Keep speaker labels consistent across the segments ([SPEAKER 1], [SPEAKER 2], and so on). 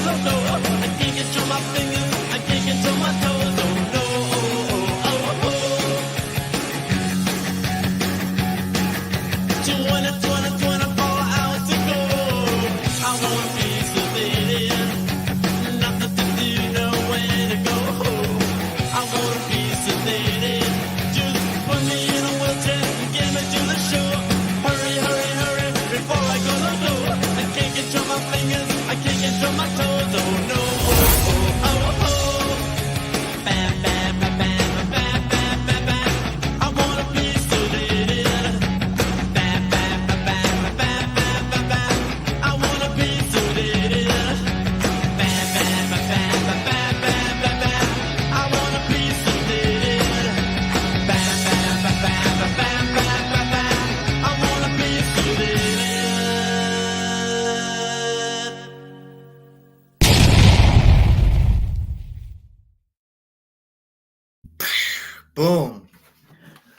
[SPEAKER 1] gonna do? I can't control my fingers, I can't control my toes. Oh no, oh, oh, oh. 24 hours to go. I want a piece of it. Nothing to do, nowhere to go. I want a piece of it. Just put me in a wheelchair and get me to the shore. Hurry, hurry, hurry, before I go to the door. I can't control my fingers, I can't control my toes. Oh no, oh, oh, oh, oh. Bam, bam, bam, bam, bam, bam, bam, bam. I want a piece of it. Bam, bam, bam, bam, bam, bam, bam, bam. I want a piece of it. Bam, bam, bam, bam, bam, bam, bam, bam. I want a piece of it. Bam, bam, bam, bam, bam, bam, bam, bam. I want a piece of it.
[SPEAKER 2] Boom.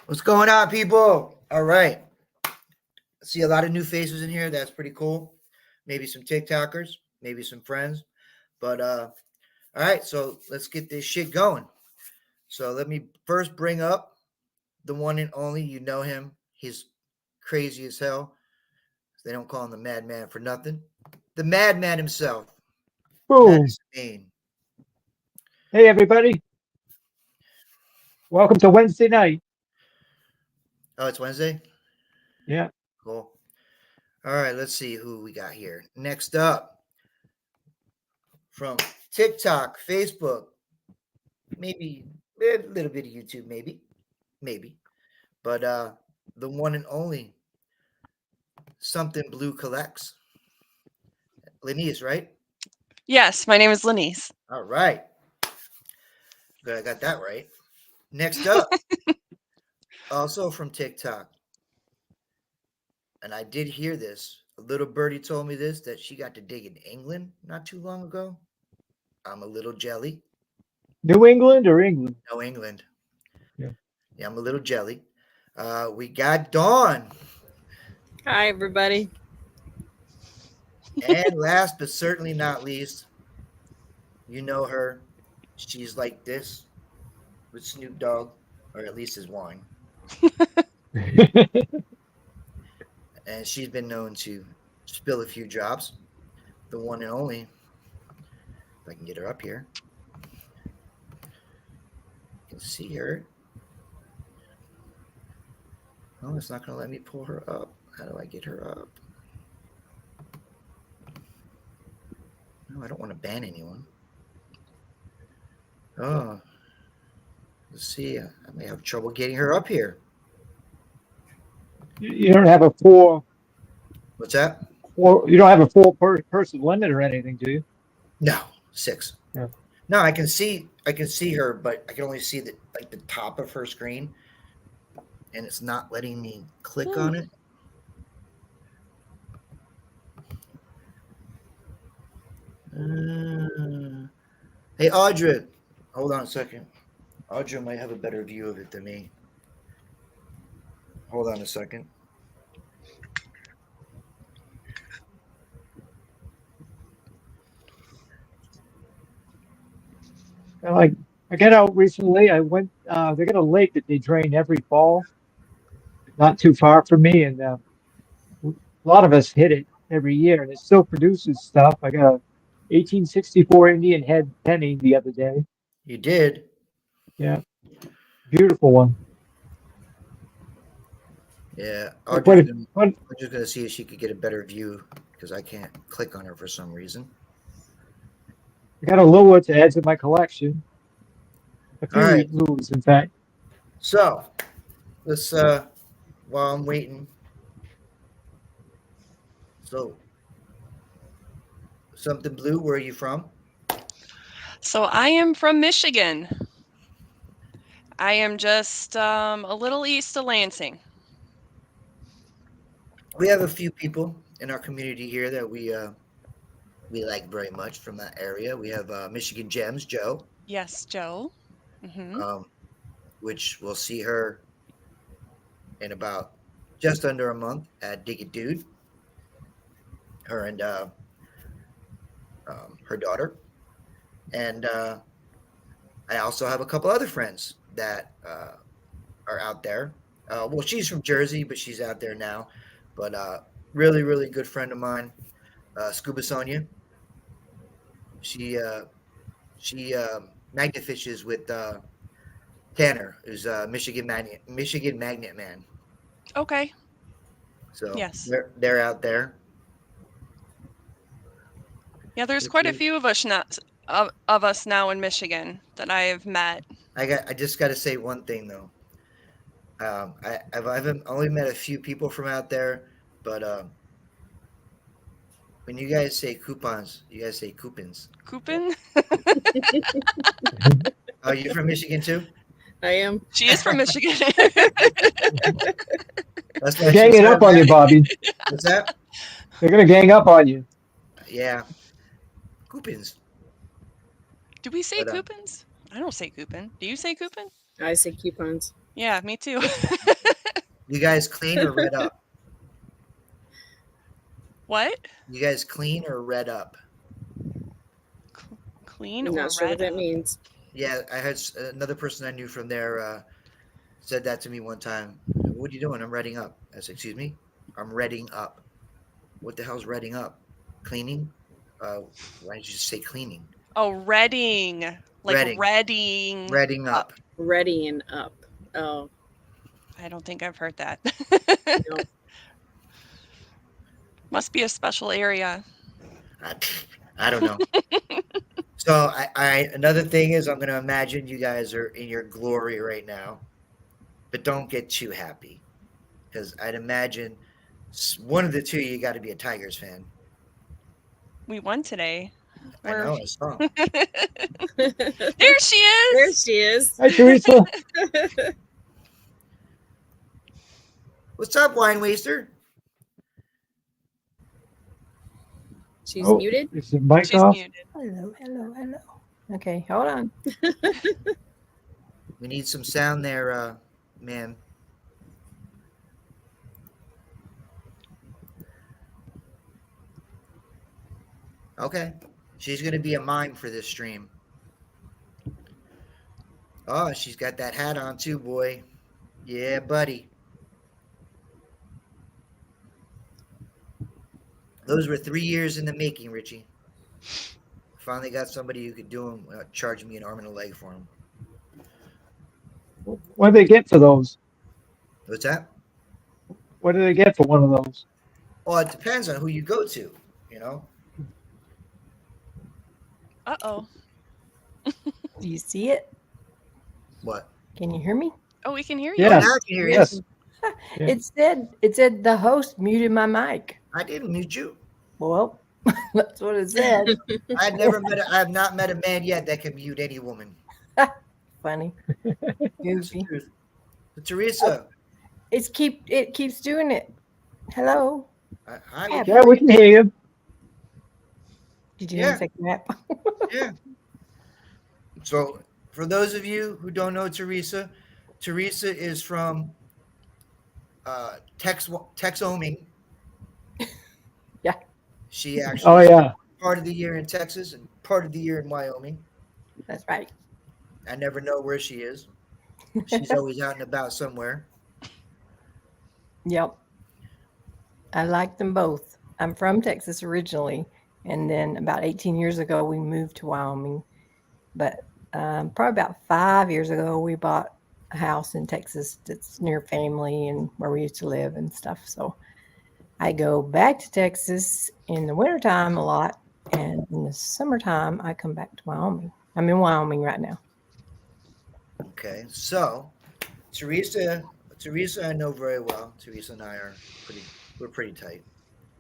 [SPEAKER 2] What's going on, people? All right. I see a lot of new faces in here. That's pretty cool. Maybe some TikTokers, maybe some friends. But all right, so let's get this shit going. So let me first bring up the one and only. You know him. He's crazy as hell. They don't call him the madman for nothing. The madman himself.
[SPEAKER 3] Boom.
[SPEAKER 2] Madison Maine.
[SPEAKER 3] Hey, everybody. Welcome to Wednesday night.
[SPEAKER 2] Oh, it's Wednesday?
[SPEAKER 3] Yeah.
[SPEAKER 2] Cool. All right, let's see who we got here. Next up, from TikTok, Facebook, maybe a little bit of YouTube, maybe. But the one and only Something Blue Collects. Lenise, right?
[SPEAKER 4] Yes, my name is Lenise.
[SPEAKER 2] All right. Good, I got that right. Next up, also from TikTok. And I did hear this. A little birdie told me this, that she got to dig in England not too long ago. I'm a little jelly.
[SPEAKER 3] New England or England?
[SPEAKER 2] No, England.
[SPEAKER 3] Yeah.
[SPEAKER 2] Yeah, I'm a little jelly. We got Dawn.
[SPEAKER 5] Hi, everybody.
[SPEAKER 2] And last but certainly not least, you know her. She's like this with Snoop Dogg, or at least his wine. And she's been known to spill a few drops. The one and only, if I can get her up here. You can see her. Oh, it's not going to let me pull her up. How do I get her up? No, I don't want to ban anyone. Oh, let's see. I may have trouble getting her up here.
[SPEAKER 3] You don't have a full.
[SPEAKER 2] What's that?
[SPEAKER 3] Well, you don't have a full person limit or anything, do you?
[SPEAKER 2] No, 6.
[SPEAKER 3] Yeah.
[SPEAKER 2] No, I can see her, but I can only see the top of her screen, and it's not letting me click on it. Hey, Audra, hold on a second. Audra might have a better view of it than me. Hold on a second.
[SPEAKER 3] Like I got out recently. I went. They got a lake that they drain every fall, not too far from me, and a lot of us hit it every year, and it still produces stuff. I got a 1864 Indian head penny the other day.
[SPEAKER 2] You did?
[SPEAKER 3] Yeah, beautiful one.
[SPEAKER 2] Yeah.
[SPEAKER 3] I'm
[SPEAKER 2] just gonna see if she could get a better view because I can't click on her for some reason.
[SPEAKER 3] I got a Lua to add to my collection. A few
[SPEAKER 2] All right.
[SPEAKER 3] Luas, in fact.
[SPEAKER 2] So let's while I'm waiting. So Something Blue, where are you from?
[SPEAKER 4] So I am from Michigan. I am just a little east of Lansing.
[SPEAKER 2] We have a few people in our community here that we like very much from that area. We have Michigan Gems, Joe.
[SPEAKER 4] Yes, Joe. Mm-hmm.
[SPEAKER 2] Which we'll see her in about just under a month at Dig It Dude. Her and her daughter, and I also have a couple other friends that are out there. Well, she's from Jersey, but she's out there now. But really, really good friend of mine, Scuba Sonia. She magnet fishes with Tanner, who's Michigan Magnet Man.
[SPEAKER 4] Okay.
[SPEAKER 2] So
[SPEAKER 4] Yes.
[SPEAKER 2] they're out there.
[SPEAKER 4] Yeah, there's quite a few of us now in Michigan that I have met.
[SPEAKER 2] I just got to say one thing though. I've only met a few people from out there, but when you guys say coupons, you guys say coupons.
[SPEAKER 4] Coupon?
[SPEAKER 2] Oh, you from Michigan too?
[SPEAKER 5] I am.
[SPEAKER 4] She is from Michigan.
[SPEAKER 2] That's
[SPEAKER 3] They're ganging up on you, Bobby.
[SPEAKER 2] What's that?
[SPEAKER 3] They're gonna gang up on you.
[SPEAKER 2] Yeah, coupons.
[SPEAKER 4] Do we say
[SPEAKER 2] But,
[SPEAKER 4] coupons? I don't say coupon. Do you say coupon?
[SPEAKER 5] I say coupons.
[SPEAKER 4] Yeah, me too.
[SPEAKER 2] You guys clean or red up?
[SPEAKER 4] What?
[SPEAKER 2] You guys clean or red up?
[SPEAKER 4] Clean
[SPEAKER 5] I'm
[SPEAKER 4] or
[SPEAKER 5] not sure what
[SPEAKER 4] red
[SPEAKER 5] that
[SPEAKER 4] up?
[SPEAKER 5] means.
[SPEAKER 2] Yeah, I had another person I knew from there said that to me one time. What are you doing? I'm redding up. I said, excuse me? I'm redding up. What the hell's redding up? Cleaning? Why did you just say cleaning?
[SPEAKER 4] Oh, redding. Like
[SPEAKER 2] Redding.
[SPEAKER 4] redding.
[SPEAKER 2] Redding up.
[SPEAKER 5] Readying up. Oh,
[SPEAKER 4] I don't think I've heard that.
[SPEAKER 5] no.
[SPEAKER 4] Must be a special area.
[SPEAKER 2] I don't know. So I another thing is I'm going to imagine you guys are in your glory right now, but don't get too happy because I'd imagine one of the two you got to be a Tigers fan.
[SPEAKER 4] We won today.
[SPEAKER 2] I know. I saw.
[SPEAKER 4] There she is.
[SPEAKER 5] There she is.
[SPEAKER 3] Hi, Teresa.
[SPEAKER 2] What's up, wine waster?
[SPEAKER 5] She's
[SPEAKER 3] Oh,
[SPEAKER 5] muted.
[SPEAKER 3] is the mic
[SPEAKER 4] She's
[SPEAKER 3] off?
[SPEAKER 4] muted.
[SPEAKER 6] Hello. Okay, hold on.
[SPEAKER 2] We need some sound there, man. Okay. She's going to be a mime for this stream. Oh, she's got that hat on too, boy. Yeah, buddy. Those were 3 years in the making, Richie. Finally got somebody who could do them, charge me an arm and a leg for them.
[SPEAKER 3] What do they get for those?
[SPEAKER 2] What's that?
[SPEAKER 3] What do they get for one of those?
[SPEAKER 2] Well, it depends on who you go to, you know?
[SPEAKER 4] Uh-oh.
[SPEAKER 6] Do you see it?
[SPEAKER 2] What?
[SPEAKER 6] Can you hear me?
[SPEAKER 4] Oh, we can hear you.
[SPEAKER 3] Yes.
[SPEAKER 2] Now I can hear you.
[SPEAKER 3] Yes. Yeah.
[SPEAKER 6] It said the host muted my mic.
[SPEAKER 2] I didn't mute you.
[SPEAKER 6] Well, that's what it said.
[SPEAKER 2] I have not met a man yet that can mute any woman.
[SPEAKER 6] Funny.
[SPEAKER 2] That's the
[SPEAKER 6] Goofy.
[SPEAKER 2] truth. But Teresa,
[SPEAKER 6] It keeps doing it. Hello.
[SPEAKER 2] I
[SPEAKER 3] Yeah, we can hear you.
[SPEAKER 6] Did you
[SPEAKER 2] Yeah.
[SPEAKER 6] say crap?
[SPEAKER 2] yeah. So, for those of you who don't know Teresa, Teresa is from Texoming.
[SPEAKER 6] Yeah.
[SPEAKER 2] She actually
[SPEAKER 3] Oh yeah.
[SPEAKER 2] part of the year in Texas and part of the year in Wyoming.
[SPEAKER 6] That's right.
[SPEAKER 2] I never know where she is. She's always out and about somewhere.
[SPEAKER 6] Yep. I like them both. I'm from Texas originally, and then about 18 years ago we moved to Wyoming. But probably about 5 years ago we bought a house in Texas that's near family and where we used to live and stuff. So I go back to Texas in the wintertime a lot, and in the summertime I come back to Wyoming. I'm in Wyoming right now.
[SPEAKER 2] Okay, so Teresa I know very well. Teresa and I we're pretty tight.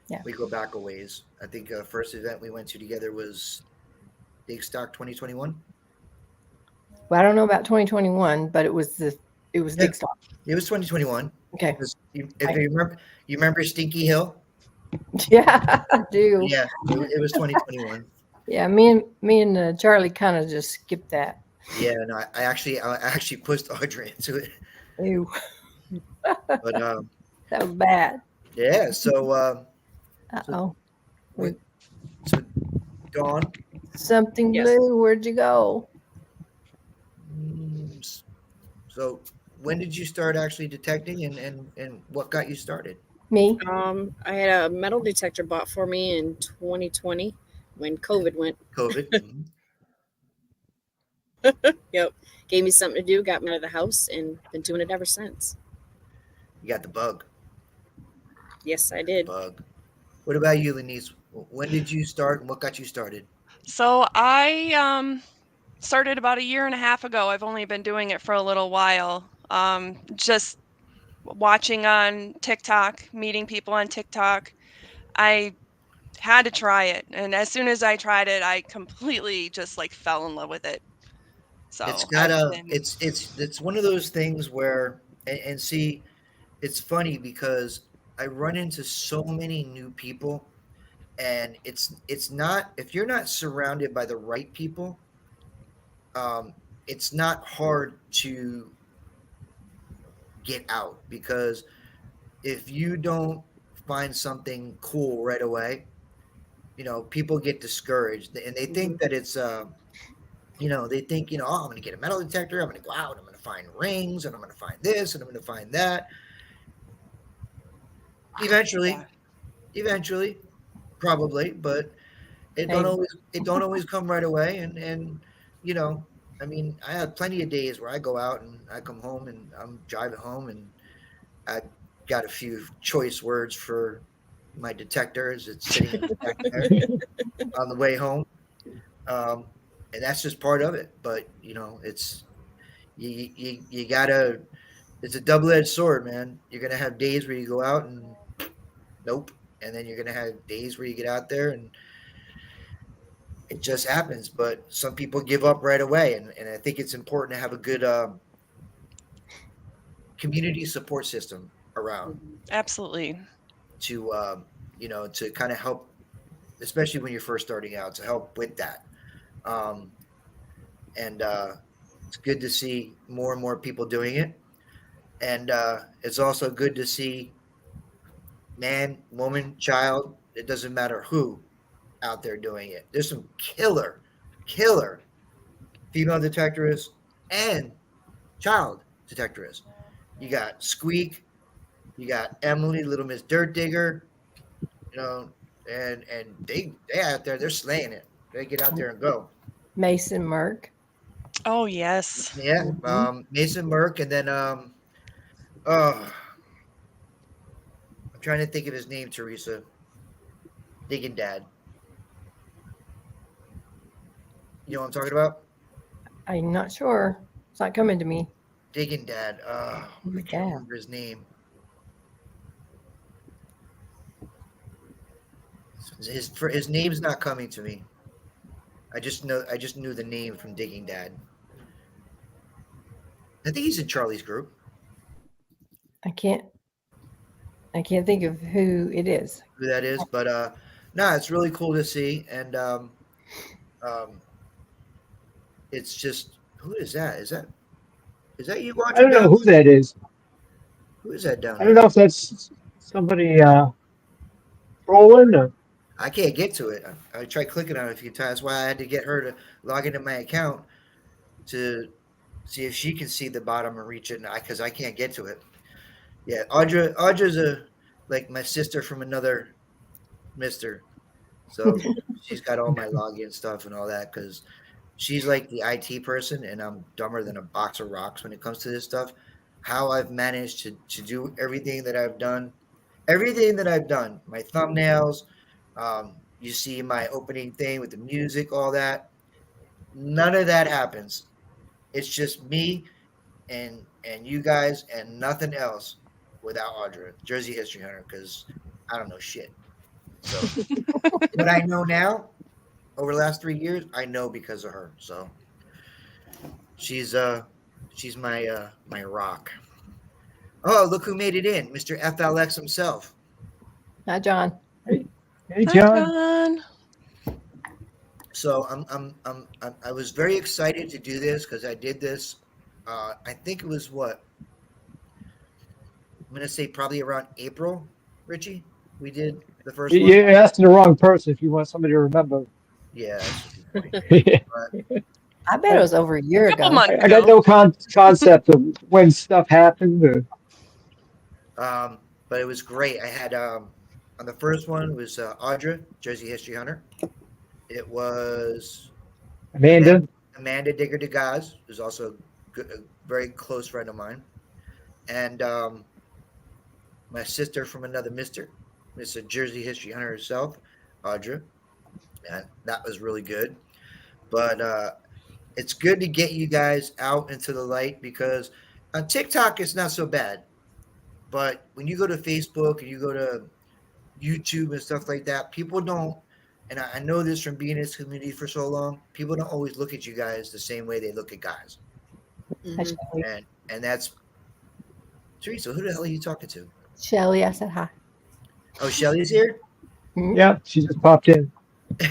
[SPEAKER 6] Yeah.
[SPEAKER 2] We go back a ways. I think first event we went to together was Big Stock 2021.
[SPEAKER 6] Well, I don't know about 2021, but it was Big Stock.
[SPEAKER 2] It was 2021.
[SPEAKER 6] Okay.
[SPEAKER 2] If you remember Stinky Hill?
[SPEAKER 6] Yeah, I do.
[SPEAKER 2] Yeah, it was 2021.
[SPEAKER 6] Yeah, me and Charlie kind of just skipped that.
[SPEAKER 2] Yeah, no, I actually pushed Audrey into it.
[SPEAKER 6] Ew,
[SPEAKER 2] But
[SPEAKER 6] that was bad.
[SPEAKER 2] yeah, so
[SPEAKER 6] Uh-oh.
[SPEAKER 2] so Dawn.
[SPEAKER 6] Something
[SPEAKER 5] Yes.
[SPEAKER 6] blue. Where'd you go?
[SPEAKER 2] So when did you start actually detecting, and what got you started?
[SPEAKER 6] Me.
[SPEAKER 5] I had a metal detector bought for me in 2020 when COVID went.
[SPEAKER 2] COVID.
[SPEAKER 5] Yep. Gave me something to do, got me out of the house, and been doing it ever since.
[SPEAKER 2] You got the bug.
[SPEAKER 5] Yes, I did.
[SPEAKER 2] Bug. What about you, Lenise? When did you start, and what got you started?
[SPEAKER 4] So I started about a year and a half ago. I've only been doing it for a little while. Just watching on TikTok, meeting people on TikTok. I had to try it, and as soon as I tried it, I completely just like fell in love with it.
[SPEAKER 2] It's
[SPEAKER 4] So
[SPEAKER 2] got
[SPEAKER 4] I've
[SPEAKER 2] a.
[SPEAKER 4] been
[SPEAKER 2] It's one of those things where, and see, it's funny because I run into so many new people, and it's not, if you're not surrounded by the right people, um, it's not hard to get out, because if you don't find something cool right away, people get discouraged, and they think that it's they think, oh, I'm going to get a metal detector, I'm going to go out, I'm going to find rings, and I'm going to find this, and I'm going to find that. Eventually,
[SPEAKER 4] yeah.
[SPEAKER 2] eventually, probably, but
[SPEAKER 6] Hey.
[SPEAKER 2] it don't always come right away, and you know, I mean, I have plenty of days where I go out and I come home and I'm driving home and I got a few choice words for my detectors. It's sitting in the back there on the way home. Um, and that's just part of it. But it's you gotta. It's a double-edged sword, man. You're gonna have days where you go out and nope, and then you're gonna have days where you get out there and it just happens. But some people give up right away, and I think it's important to have a good community support system around
[SPEAKER 4] Absolutely.
[SPEAKER 2] to to kind of help, especially when you're first starting out, to help with that. Um, and It's good to see more and more people doing it. And it's also good to see man, woman, child, it doesn't matter who out there doing it. There's some killer female detectorists and child detectorists. You got Squeak, you got Emily, Little Miss Dirt Digger, and they out there, they're slaying it. They get out there and go.
[SPEAKER 6] Mason Merck.
[SPEAKER 4] Oh yes.
[SPEAKER 2] Yeah, Mason Merck, and then oh, I'm trying to think of his name. Teresa, Digging Dad. You know what I'm talking about?
[SPEAKER 6] I'm not sure. It's not coming to me.
[SPEAKER 2] Digging Dad. I
[SPEAKER 6] Who's
[SPEAKER 2] can't
[SPEAKER 6] that?
[SPEAKER 2] remember his name. His name's not coming to me. I just knew the name from Digging Dad. I think he's in Charlie's group.
[SPEAKER 6] I can't think of who it is.
[SPEAKER 2] Who that is, but no, it's really cool to see, and um, it's just, who is that? Is that you
[SPEAKER 3] I
[SPEAKER 2] watching
[SPEAKER 3] don't know
[SPEAKER 2] down?
[SPEAKER 3] who that is.
[SPEAKER 2] Who is that down
[SPEAKER 3] I don't
[SPEAKER 2] there?
[SPEAKER 3] know if that's somebody trolling or
[SPEAKER 2] I can't get to it. I tried clicking on it a few times. That's why I had to get her to log into my account to see if she can see the bottom and reach it, because I can't get to it. Yeah, Audra's like my sister from another mister. So she's got all my login stuff and all that, because she's like the IT person and I'm dumber than a box of rocks when it comes to this stuff. How I've managed to do everything that I've done, my thumbnails, you see my opening thing with the music, all that. None of that happens. It's just me and you guys and nothing else without Audra, Jersey History Hunter, because I don't know shit. So what I know now over the last 3 years, I know because of her. So she's my rock. Oh, look who made it in, Mr. FLX himself.
[SPEAKER 6] Hi, John.
[SPEAKER 3] hey,
[SPEAKER 4] Hi,
[SPEAKER 3] John.
[SPEAKER 4] John.
[SPEAKER 2] So I was very excited to do this because I did this. I think it was what I'm gonna say, probably around April. Richie, we did the first one.
[SPEAKER 3] You're asking the wrong person if you want somebody to remember.
[SPEAKER 2] Yeah, that's funny.
[SPEAKER 6] I bet it was over a year
[SPEAKER 4] Couple
[SPEAKER 6] ago.
[SPEAKER 4] months
[SPEAKER 3] I got
[SPEAKER 4] ago.
[SPEAKER 3] no concept of when stuff happened.
[SPEAKER 2] But it was great. I had on the first one was Audra, Jersey History Hunter. It was
[SPEAKER 3] Amanda.
[SPEAKER 2] Amanda Digger DeGaz, who's also a very close friend of mine, and my sister from another Mister, Miss Jersey History Hunter herself, Audra, and that was really good. But it's good to get you guys out into the light because on TikTok it's not so bad, but when you go to Facebook and you go to YouTube and stuff like that, people don't. And I know this from being in this community for so long. People don't always look at you guys the same way they look at guys,
[SPEAKER 5] Mhm.
[SPEAKER 6] Hi,
[SPEAKER 2] and that's Teresa. Who the hell are you talking to?
[SPEAKER 6] Shelly, I said hi.
[SPEAKER 2] Oh, Shelly's here.
[SPEAKER 3] Yeah, she just popped in.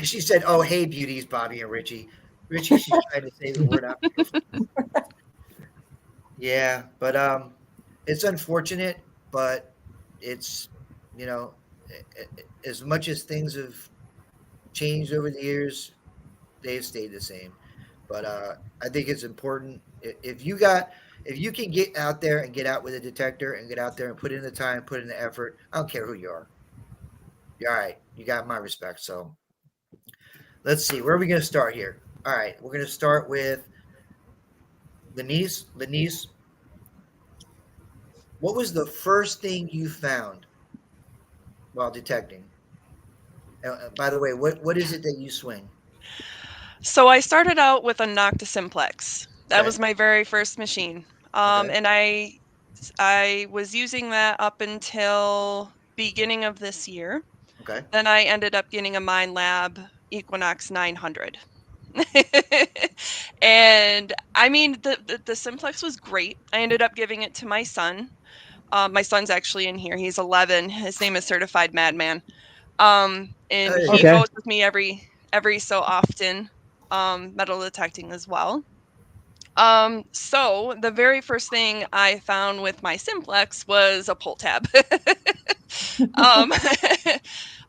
[SPEAKER 2] She said, "Oh, hey, beauties, Bobby and Richie." Richie, she's trying to say that we're not beautiful. Yeah, but it's unfortunate, but it's you know, as much as things have changed over the years, they've stayed the same. But I think it's important if you can get out there and get out with a detector and get out there and put in the time, put in the effort. I don't care who you are. You're all right. You got my respect. So let's see. Where are we going to start here? All right, we're going to start with Lenise. Lenise, what was the first thing you found while detecting? By the way, what is it that you swing?
[SPEAKER 4] So I started out with a Nocta Simplex. That
[SPEAKER 2] Okay.
[SPEAKER 4] was my very first machine.
[SPEAKER 2] Okay.
[SPEAKER 4] And I was using that up until beginning of this year.
[SPEAKER 2] Okay.
[SPEAKER 4] Then I ended up getting a Mind Lab Equinox 900. And I mean the Simplex was great. I ended up giving it to my son. My son's actually in here. He's 11. His name is Certified Madman. And
[SPEAKER 2] There you
[SPEAKER 4] he
[SPEAKER 2] go.
[SPEAKER 3] Okay.
[SPEAKER 4] goes with me every so often, metal detecting as well. So the very first thing I found with my Simplex was a pull tab. um,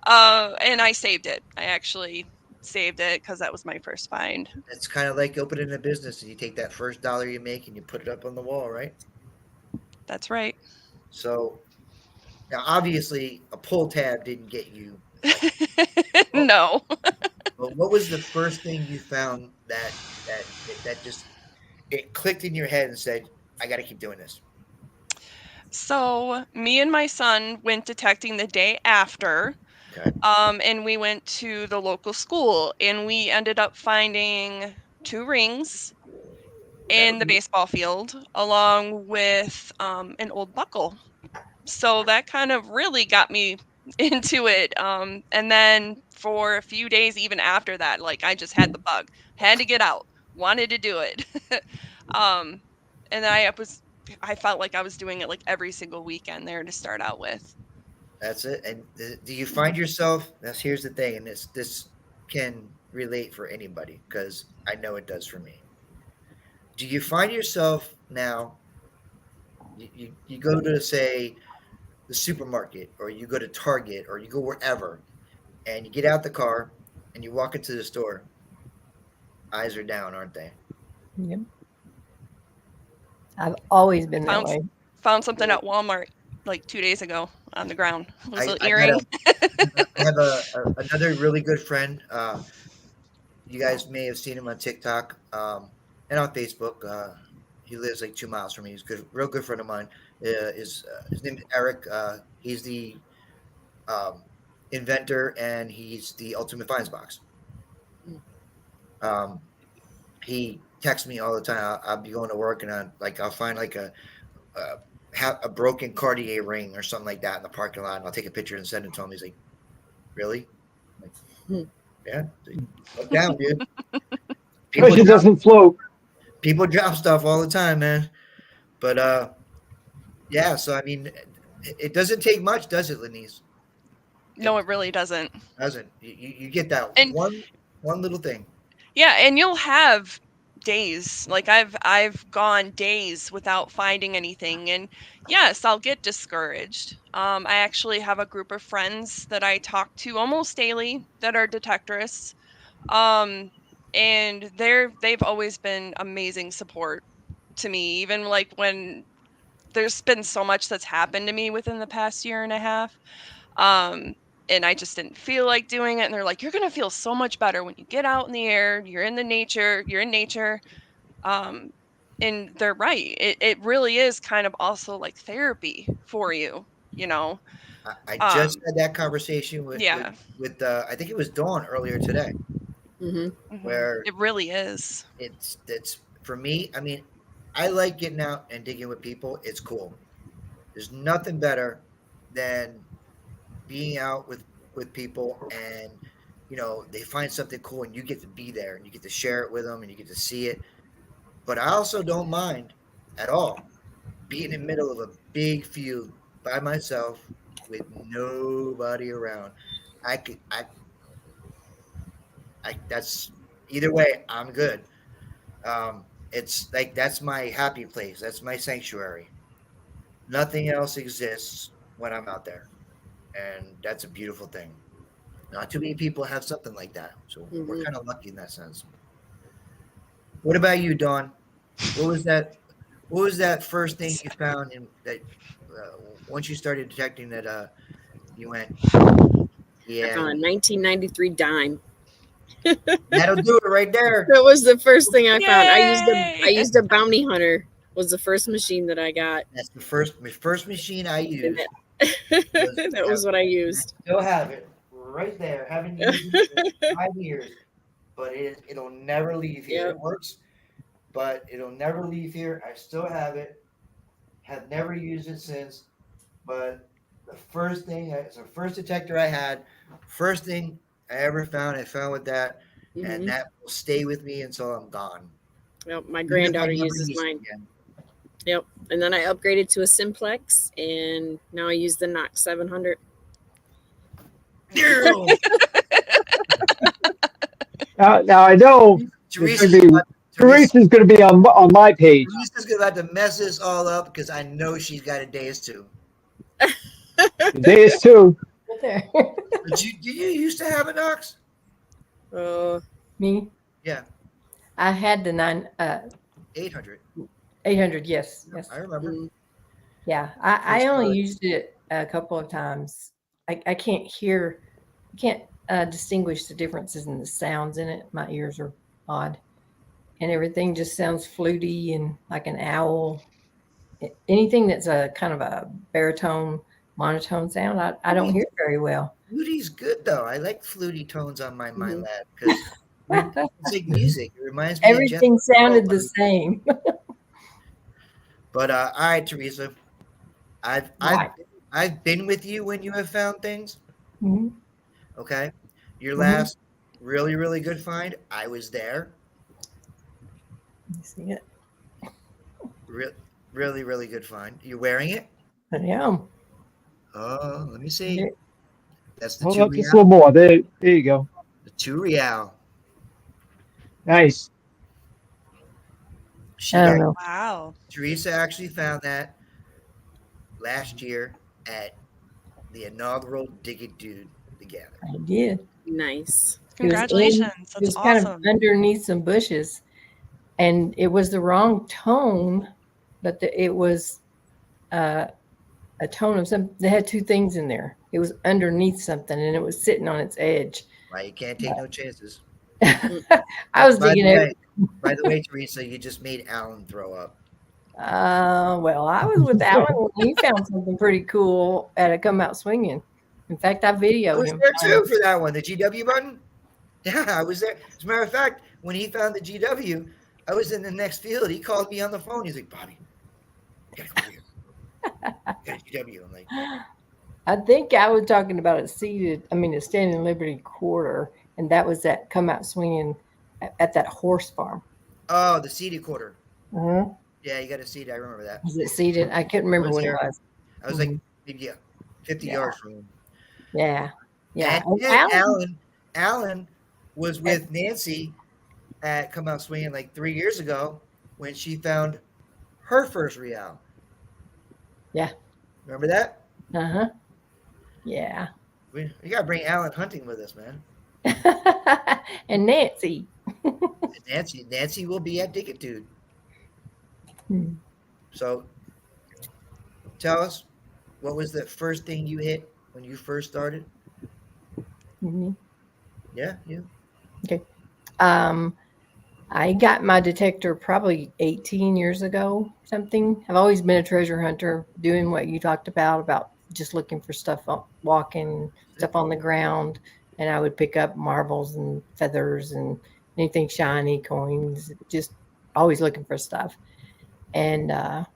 [SPEAKER 4] and I saved it. I actually saved it because that was my first find.
[SPEAKER 2] It's kind of like opening a business and you take that first dollar you make and you put it up on the wall, right?
[SPEAKER 4] That's right.
[SPEAKER 2] So now, obviously, a pull tab didn't get you much. Well,
[SPEAKER 4] No.
[SPEAKER 2] but what was the first thing you found that just it clicked in your head and said, "I got to keep doing this"?
[SPEAKER 4] So me and my son went detecting the day after.
[SPEAKER 2] Okay.
[SPEAKER 4] And we went to the local school and we ended up finding 2 rings
[SPEAKER 2] Okay.
[SPEAKER 4] in the baseball field along with an old buckle. So that kind of really got me into it. And then for a few days, even after that, like I just had the bug, had to get out, wanted to do it. um, and then I felt like I was doing it like every single weekend there to start out with.
[SPEAKER 2] That's it. And do you find yourself? That's here's the thing, and this can relate for anybody because I know it does for me. Do you find yourself now? You go to say the supermarket or you go to Target or you go wherever and you get out the car and you walk into the store, eyes are down, aren't they?
[SPEAKER 6] Yep. I've always been that
[SPEAKER 4] Found
[SPEAKER 6] way.
[SPEAKER 4] found something at Walmart like 2 days ago on the ground. It was an
[SPEAKER 2] I
[SPEAKER 4] earring.
[SPEAKER 2] have another really good friend. You guys may have seen him on TikTok and on Facebook. He lives like 2 miles from me. He's good, real good friend of mine. His name is Eric. He's the um, inventor and he's the Ultimate Finds Box. Um, he texts me all the time. I'll be going to work and I'll find like a broken Cartier ring or something like that in the parking lot, and I'll take a picture and send it to him. He's like, "Really?" I'm like,
[SPEAKER 5] Hmm.
[SPEAKER 2] yeah, look down, dude.
[SPEAKER 3] It
[SPEAKER 2] Drop,
[SPEAKER 3] doesn't float.
[SPEAKER 2] people drop stuff all the time, man. But yeah. So I mean, it doesn't take much, does it, Lenise?
[SPEAKER 4] No,
[SPEAKER 2] It
[SPEAKER 4] it really doesn't.
[SPEAKER 2] doesn't. You get that
[SPEAKER 4] And
[SPEAKER 2] one little thing.
[SPEAKER 4] yeah, and you'll have days. Like I've gone days without finding anything, and yes, I'll get discouraged. I actually have a group of friends that I talk to almost daily that are detectorists. And they've always been amazing support to me, even like when there's been so much that's happened to me within the past year and a half. Um, and I just didn't feel like doing it. And they're like, you're gonna feel so much better when you get out in the air, you're in nature. Um, and they're right. It really is kind of also like therapy for you, you know.
[SPEAKER 2] I
[SPEAKER 4] Um,
[SPEAKER 2] just had that conversation with
[SPEAKER 4] yeah.
[SPEAKER 2] I think it was Dawn earlier today, where
[SPEAKER 4] It really is.
[SPEAKER 2] it's for me. I mean, I like getting out and digging with people. It's cool. There's nothing better than being out with people and they find something cool and you get to be there and you get to share it with them and you get to see it. But I also don't mind at all being in the middle of a big field by myself with nobody around. I could I that's either way, I'm good. It's like that's my happy place. That's my sanctuary. Nothing else exists when I'm out there. And that's a beautiful thing. Not too many people have something like that. So we're kind of lucky in that sense. What about you, Dawn? What was that? What was that first thing you found in that once you started detecting that you went,
[SPEAKER 5] I
[SPEAKER 2] yeah,
[SPEAKER 5] found a 1993 dime.
[SPEAKER 2] that'll do it right there.
[SPEAKER 5] That was the first thing I found. I
[SPEAKER 4] Yay!
[SPEAKER 5] used a bounty hunter. Was the first machine that I got.
[SPEAKER 2] That's the first machine I used.
[SPEAKER 5] That was what I
[SPEAKER 2] I
[SPEAKER 5] used.
[SPEAKER 2] still have it right there. Haven't used it in 5 years, but it'll never leave here.
[SPEAKER 5] Yep.
[SPEAKER 2] It works, but it'll never leave here. I still have it. Have never used it since. But it's the first detector I had. First thing I ever found, I found with that, and
[SPEAKER 5] Mhm.
[SPEAKER 2] that will stay with me until I'm gone.
[SPEAKER 5] Yep, my
[SPEAKER 2] Even if I
[SPEAKER 5] granddaughter
[SPEAKER 2] never
[SPEAKER 5] uses
[SPEAKER 2] use it
[SPEAKER 5] mine.
[SPEAKER 2] again.
[SPEAKER 5] Yep. And then I upgraded to a simplex, and now I use the Knox 700.
[SPEAKER 2] No!
[SPEAKER 3] Now I know
[SPEAKER 2] Teresa's
[SPEAKER 3] Teresa,
[SPEAKER 2] about,
[SPEAKER 3] Teresa's going to be on my page.
[SPEAKER 2] Teresa's about to mess this all up because I know she's got a days too.
[SPEAKER 3] The day is two.
[SPEAKER 6] Right there.
[SPEAKER 2] Did you used to have a Knox?
[SPEAKER 6] Me?
[SPEAKER 2] Yeah,
[SPEAKER 6] I had the
[SPEAKER 2] 800.
[SPEAKER 6] 800. Yes. Yes.
[SPEAKER 2] I remember.
[SPEAKER 6] Yeah. I
[SPEAKER 2] First
[SPEAKER 6] only
[SPEAKER 2] one.
[SPEAKER 6] used it a couple of times. I can't distinguish the differences in the sounds in it. My ears are odd. And everything just sounds fluty and like an owl. Anything that's a kind of a baritone, monotone sound, I don't hear very well.
[SPEAKER 2] Fluty's good though. I like fluty tones on my
[SPEAKER 5] Mhm.
[SPEAKER 2] lab because it's like music. It reminds me of
[SPEAKER 6] Everything
[SPEAKER 2] Jennifer
[SPEAKER 6] sounded the
[SPEAKER 2] Lopez.
[SPEAKER 6] same.
[SPEAKER 2] But all right, Teresa, I've
[SPEAKER 6] Right.
[SPEAKER 2] I've been with you when you have found things.
[SPEAKER 6] Mhm.
[SPEAKER 2] Okay, your
[SPEAKER 6] Mhm.
[SPEAKER 2] last really good find, I was there.
[SPEAKER 6] You see it?
[SPEAKER 2] Really good find. You wearing it?
[SPEAKER 6] Yeah.
[SPEAKER 2] Oh, let me see.
[SPEAKER 6] Yeah.
[SPEAKER 2] That's the
[SPEAKER 3] Hold
[SPEAKER 2] two
[SPEAKER 3] up just a
[SPEAKER 2] real.
[SPEAKER 3] little more. There you go.
[SPEAKER 2] The two real.
[SPEAKER 3] Nice.
[SPEAKER 2] She
[SPEAKER 6] I don't
[SPEAKER 2] got
[SPEAKER 6] know.
[SPEAKER 4] Wow.
[SPEAKER 2] Teresa actually found that last year at the inaugural Dig It Dude together.
[SPEAKER 6] I did.
[SPEAKER 5] Nice.
[SPEAKER 6] It was in,
[SPEAKER 4] Congratulations.
[SPEAKER 6] it
[SPEAKER 4] That's
[SPEAKER 6] was kind of
[SPEAKER 4] awesome.
[SPEAKER 6] underneath some bushes, and it was the wrong tone, but it was a tone of some. They had two things in there. It was underneath something, and it was sitting on its edge.
[SPEAKER 2] Right, you can't take no chances.
[SPEAKER 6] I was digging
[SPEAKER 2] By the way, Teresa, you just made Alan throw up.
[SPEAKER 6] Well, I was with Alan when he found something pretty cool at a come out swinging. In fact, I
[SPEAKER 2] I
[SPEAKER 6] videoed
[SPEAKER 2] was
[SPEAKER 6] him.
[SPEAKER 2] there too for that one, the GW button. Yeah, I was there. As a matter of fact, when he found the GW, I was in the next field. He called me on the phone. He's like, Bobby, you gotta come here. You got a GW. I'm like,
[SPEAKER 6] I think I was talking about a standing Liberty quarter, and that was that come out swinging at that horse farm.
[SPEAKER 2] oh, the seeded quarter.
[SPEAKER 6] Uh-huh.
[SPEAKER 2] Yeah, you got a seed. I remember that.
[SPEAKER 6] Was it seated? I couldn't remember when it was.
[SPEAKER 2] I was like maybe 50
[SPEAKER 6] Yeah.
[SPEAKER 2] yards from him.
[SPEAKER 6] Yeah. Yeah.
[SPEAKER 2] And then Alan was with Nancy at Come Out Swinging like 3 years ago when she found her first real.
[SPEAKER 6] Yeah.
[SPEAKER 2] Remember that?
[SPEAKER 6] Uh-huh. Yeah.
[SPEAKER 2] We got to bring Alan hunting with us, man.
[SPEAKER 6] And Nancy.
[SPEAKER 2] Nancy will be at Dickitude.
[SPEAKER 6] Hmm.
[SPEAKER 2] So tell us, what was the first thing you hit when you first started?
[SPEAKER 6] Mhm.
[SPEAKER 2] Yeah, you.
[SPEAKER 6] Okay. I got my detector probably 18 years ago, something. I've always been a treasure hunter, doing what you talked about just looking for stuff, walking stuff on the ground. And I would pick up marbles and feathers and anything shiny, coins, just always looking for stuff. And that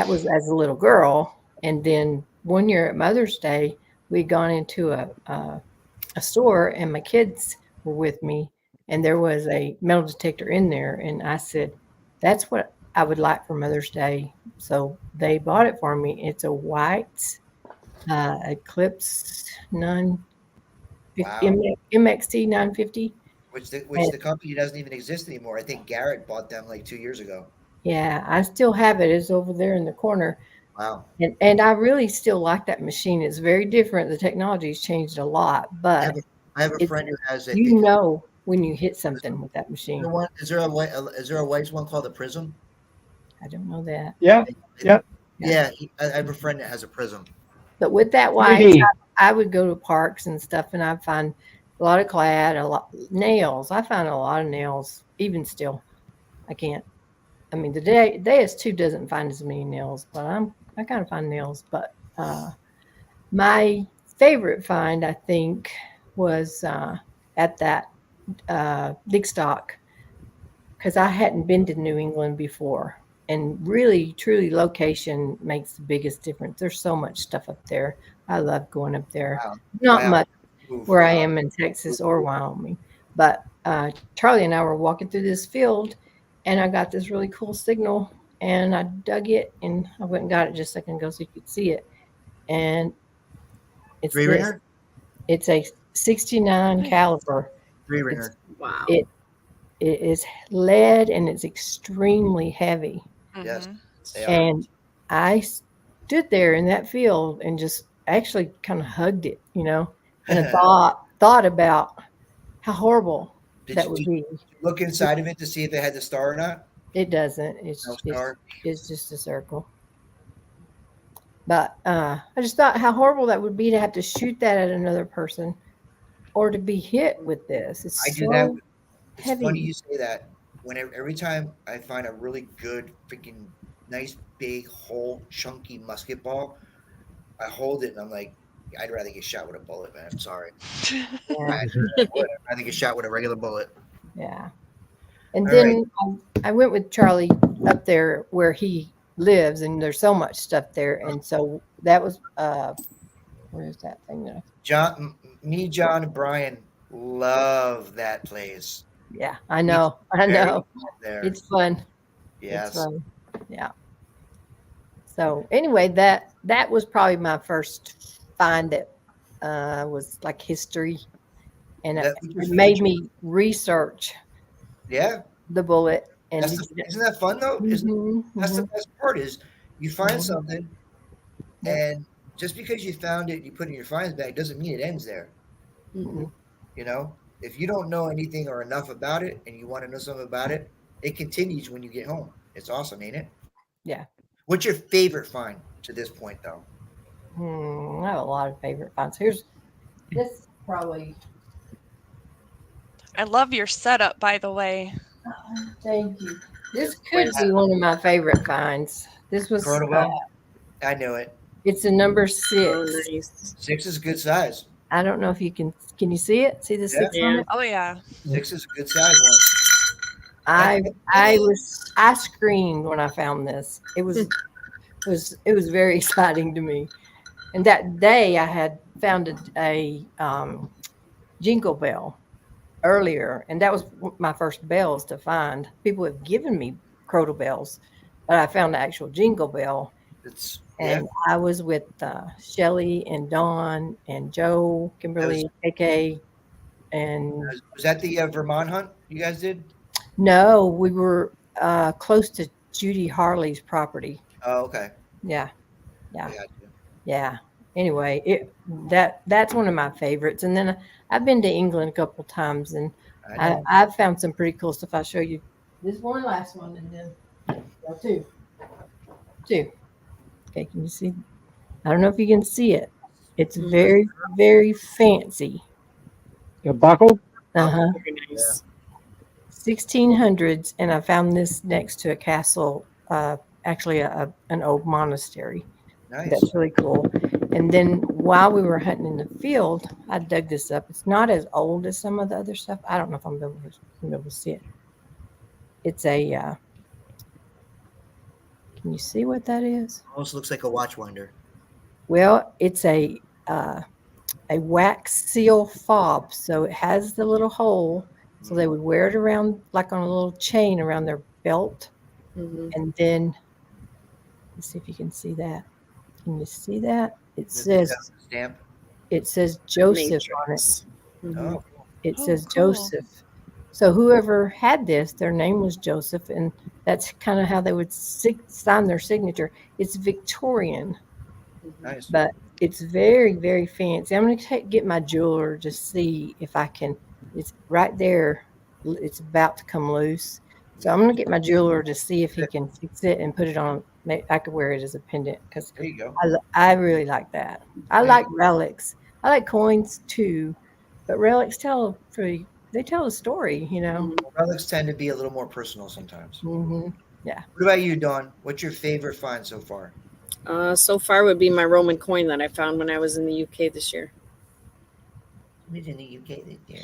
[SPEAKER 6] was as a little girl. And then one year at Mother's Day, we'd gone into a store and my kids were with me and there was a metal detector in there. And I said, that's what I would like for Mother's Day. So they bought it for me. It's a white Eclipse 950,
[SPEAKER 2] Wow.
[SPEAKER 6] MXT 950.
[SPEAKER 2] Which the company doesn't even exist anymore. I think Garrett bought them like 2 years ago.
[SPEAKER 6] Yeah, I still have it. It's over there in the corner.
[SPEAKER 2] Wow.
[SPEAKER 6] And I really still like that machine. It's very different. The technology's changed a lot,
[SPEAKER 2] I have
[SPEAKER 6] but
[SPEAKER 2] a, I have a
[SPEAKER 6] it's,
[SPEAKER 2] friend who has a.
[SPEAKER 6] you know when you hit something with that
[SPEAKER 2] Is
[SPEAKER 6] machine.
[SPEAKER 2] there one? Is there a white one called a Prism?
[SPEAKER 6] I don't know that.
[SPEAKER 3] Yeah. Yep.
[SPEAKER 2] Yeah, I have a friend that has a Prism.
[SPEAKER 6] But with that white,
[SPEAKER 3] 3D.
[SPEAKER 6] I would go to parks and stuff, and I'd find a lot of clad, a lot nails. I find a lot of nails, even still. I can't. I mean, the DS2 doesn't find as many nails, but I kind of find nails. But my favorite find, I think, was at that big stock because I hadn't been to New England before. And really, truly, location makes the biggest difference. There's so much stuff up there. I love going up there.
[SPEAKER 2] Wow.
[SPEAKER 6] Not
[SPEAKER 2] Wow.
[SPEAKER 6] much
[SPEAKER 2] Oof,
[SPEAKER 6] where I
[SPEAKER 2] wow.
[SPEAKER 6] am in Texas or Wyoming, but Charlie and I were walking through this field, and I got this really cool signal, and I dug it, and I went and got it just a second ago so you could see it. And it's
[SPEAKER 2] Three
[SPEAKER 6] this.
[SPEAKER 2] ringer?
[SPEAKER 6] It's a 69 caliber.
[SPEAKER 2] Three
[SPEAKER 6] It's
[SPEAKER 2] ringer.
[SPEAKER 5] Wow.
[SPEAKER 6] it it is lead and it's extremely heavy.
[SPEAKER 2] Yes.
[SPEAKER 4] Mhm.
[SPEAKER 2] They are.
[SPEAKER 6] And I stood there in that field and just actually kind of hugged it, and I thought about how horrible
[SPEAKER 2] Did
[SPEAKER 6] that
[SPEAKER 2] you,
[SPEAKER 6] would
[SPEAKER 2] did
[SPEAKER 6] be.
[SPEAKER 2] you look inside of it to see if it had the star or not?
[SPEAKER 6] It doesn't.
[SPEAKER 2] No
[SPEAKER 6] It's
[SPEAKER 2] star.
[SPEAKER 6] it's just a circle. But I just thought how horrible that would be to have to shoot that at another person or to be hit with this. It's
[SPEAKER 2] I do that.
[SPEAKER 6] so
[SPEAKER 2] It's funny
[SPEAKER 6] heavy.
[SPEAKER 2] you say that. Every time I find a really good, freaking nice, big, whole, chunky musket ball, I hold it and I'm like, I'd rather get shot with a bullet, man. I'm sorry.
[SPEAKER 6] Yeah.
[SPEAKER 2] I'd rather get shot with a regular bullet.
[SPEAKER 6] Yeah. And
[SPEAKER 2] All
[SPEAKER 6] then I went with Charlie up there where he lives, and there's so much stuff there. And so that was where's that thing that
[SPEAKER 2] John, and Brian love that place.
[SPEAKER 6] yeah, I know. I
[SPEAKER 2] Very
[SPEAKER 6] know.
[SPEAKER 2] good there.
[SPEAKER 6] It's fun. It's
[SPEAKER 2] Yes.
[SPEAKER 6] fun. Yeah. So anyway, that was probably my first find that was like history, and
[SPEAKER 2] That-
[SPEAKER 6] it made me research
[SPEAKER 2] Yeah.
[SPEAKER 6] the bullet. And
[SPEAKER 2] Isn't that fun though?
[SPEAKER 6] Mhm,
[SPEAKER 2] That's the
[SPEAKER 6] mhm.
[SPEAKER 2] best part is you find
[SPEAKER 6] Mhm.
[SPEAKER 2] something
[SPEAKER 6] Yep.
[SPEAKER 2] and just because you found it, you put it in your finds bag doesn't mean it ends there.
[SPEAKER 5] Mhm.
[SPEAKER 2] You know, if you don't know anything or enough about it and you want to know something about it, it continues when you get home. It's awesome, ain't it?
[SPEAKER 6] Yeah.
[SPEAKER 2] What's your favorite find to this point though?
[SPEAKER 6] I have a lot of favorite finds. Here's this probably.
[SPEAKER 4] I love your setup, by the way.
[SPEAKER 6] Thank you. This could be one of my favorite finds. This was.
[SPEAKER 2] Corona. I knew it.
[SPEAKER 6] It's a number 6.
[SPEAKER 5] Oh, nice.
[SPEAKER 2] 6 is a good size.
[SPEAKER 6] I don't know if you can. Can you see it? See the 6 on
[SPEAKER 5] Yeah.
[SPEAKER 6] it?
[SPEAKER 4] Oh yeah.
[SPEAKER 2] 6 is a good size one.
[SPEAKER 6] I screamed when I found this. It was very exciting to me. And that day I had found a jingle bell earlier, and that was my first bells to find. People have given me crotal bells, but I found the actual jingle bell.
[SPEAKER 2] It's
[SPEAKER 6] And I was with Shelly and Dawn and Joe, Kimberly, KK, and
[SPEAKER 2] Was that the Vermont hunt you guys did?
[SPEAKER 6] no, we were close to Judy Harley's property.
[SPEAKER 2] Oh, okay.
[SPEAKER 6] Yeah,
[SPEAKER 2] I got you.
[SPEAKER 6] yeah. anyway, that's one of my favorites. And then I've been to England a couple of times, and
[SPEAKER 2] I know.
[SPEAKER 6] I've found some pretty cool stuff. I'll show you this one last one, and then two. Okay, can you see? I don't know if you can see it. It's very, very fancy.
[SPEAKER 3] The buckle?
[SPEAKER 6] Uh-huh.
[SPEAKER 5] Very nice.
[SPEAKER 6] 1600s, and I found this next to a castle, actually an old monastery.
[SPEAKER 2] Nice.
[SPEAKER 6] That's really cool. And then while we were hunting in the field, I dug this up. It's not as old as some of the other stuff. I don't know if I'm going to be able to see it. It's a, can you see what that is?
[SPEAKER 2] Almost looks like a watch winder.
[SPEAKER 6] Well, it's a wax seal fob. So it has the little hole. So they would wear it around like on a little chain around their belt.
[SPEAKER 5] Mhm.
[SPEAKER 6] And then, let's see if you can see that. Can you see that? It
[SPEAKER 2] Does
[SPEAKER 6] says
[SPEAKER 2] have a stamp.
[SPEAKER 6] Joseph on it.
[SPEAKER 5] Matrix. Mhm.
[SPEAKER 2] Oh,
[SPEAKER 6] It
[SPEAKER 4] Oh,
[SPEAKER 6] says
[SPEAKER 4] cool.
[SPEAKER 6] Joseph. So whoever had this, their name was Joseph, and that's kind of how they would sign their signature. It's Victorian,
[SPEAKER 2] nice.
[SPEAKER 6] but it's very, very fancy. I'm going to get my jeweler to see if I can. It's right there. It's about to come loose. So I'm going to get my jeweler to see if he can fix it and put it on. I could wear it as a pendant because
[SPEAKER 2] There you go.
[SPEAKER 6] I really like that. I like relics. I like coins too, but relics they tell a story, you know.
[SPEAKER 2] Relics tend to be a little more personal sometimes.
[SPEAKER 6] Mm-hmm.
[SPEAKER 2] What about you, Dawn? What's your favorite find so far?
[SPEAKER 5] So far would be my Roman coin that I found when I was in the UK this year.
[SPEAKER 2] We was in the UK this year.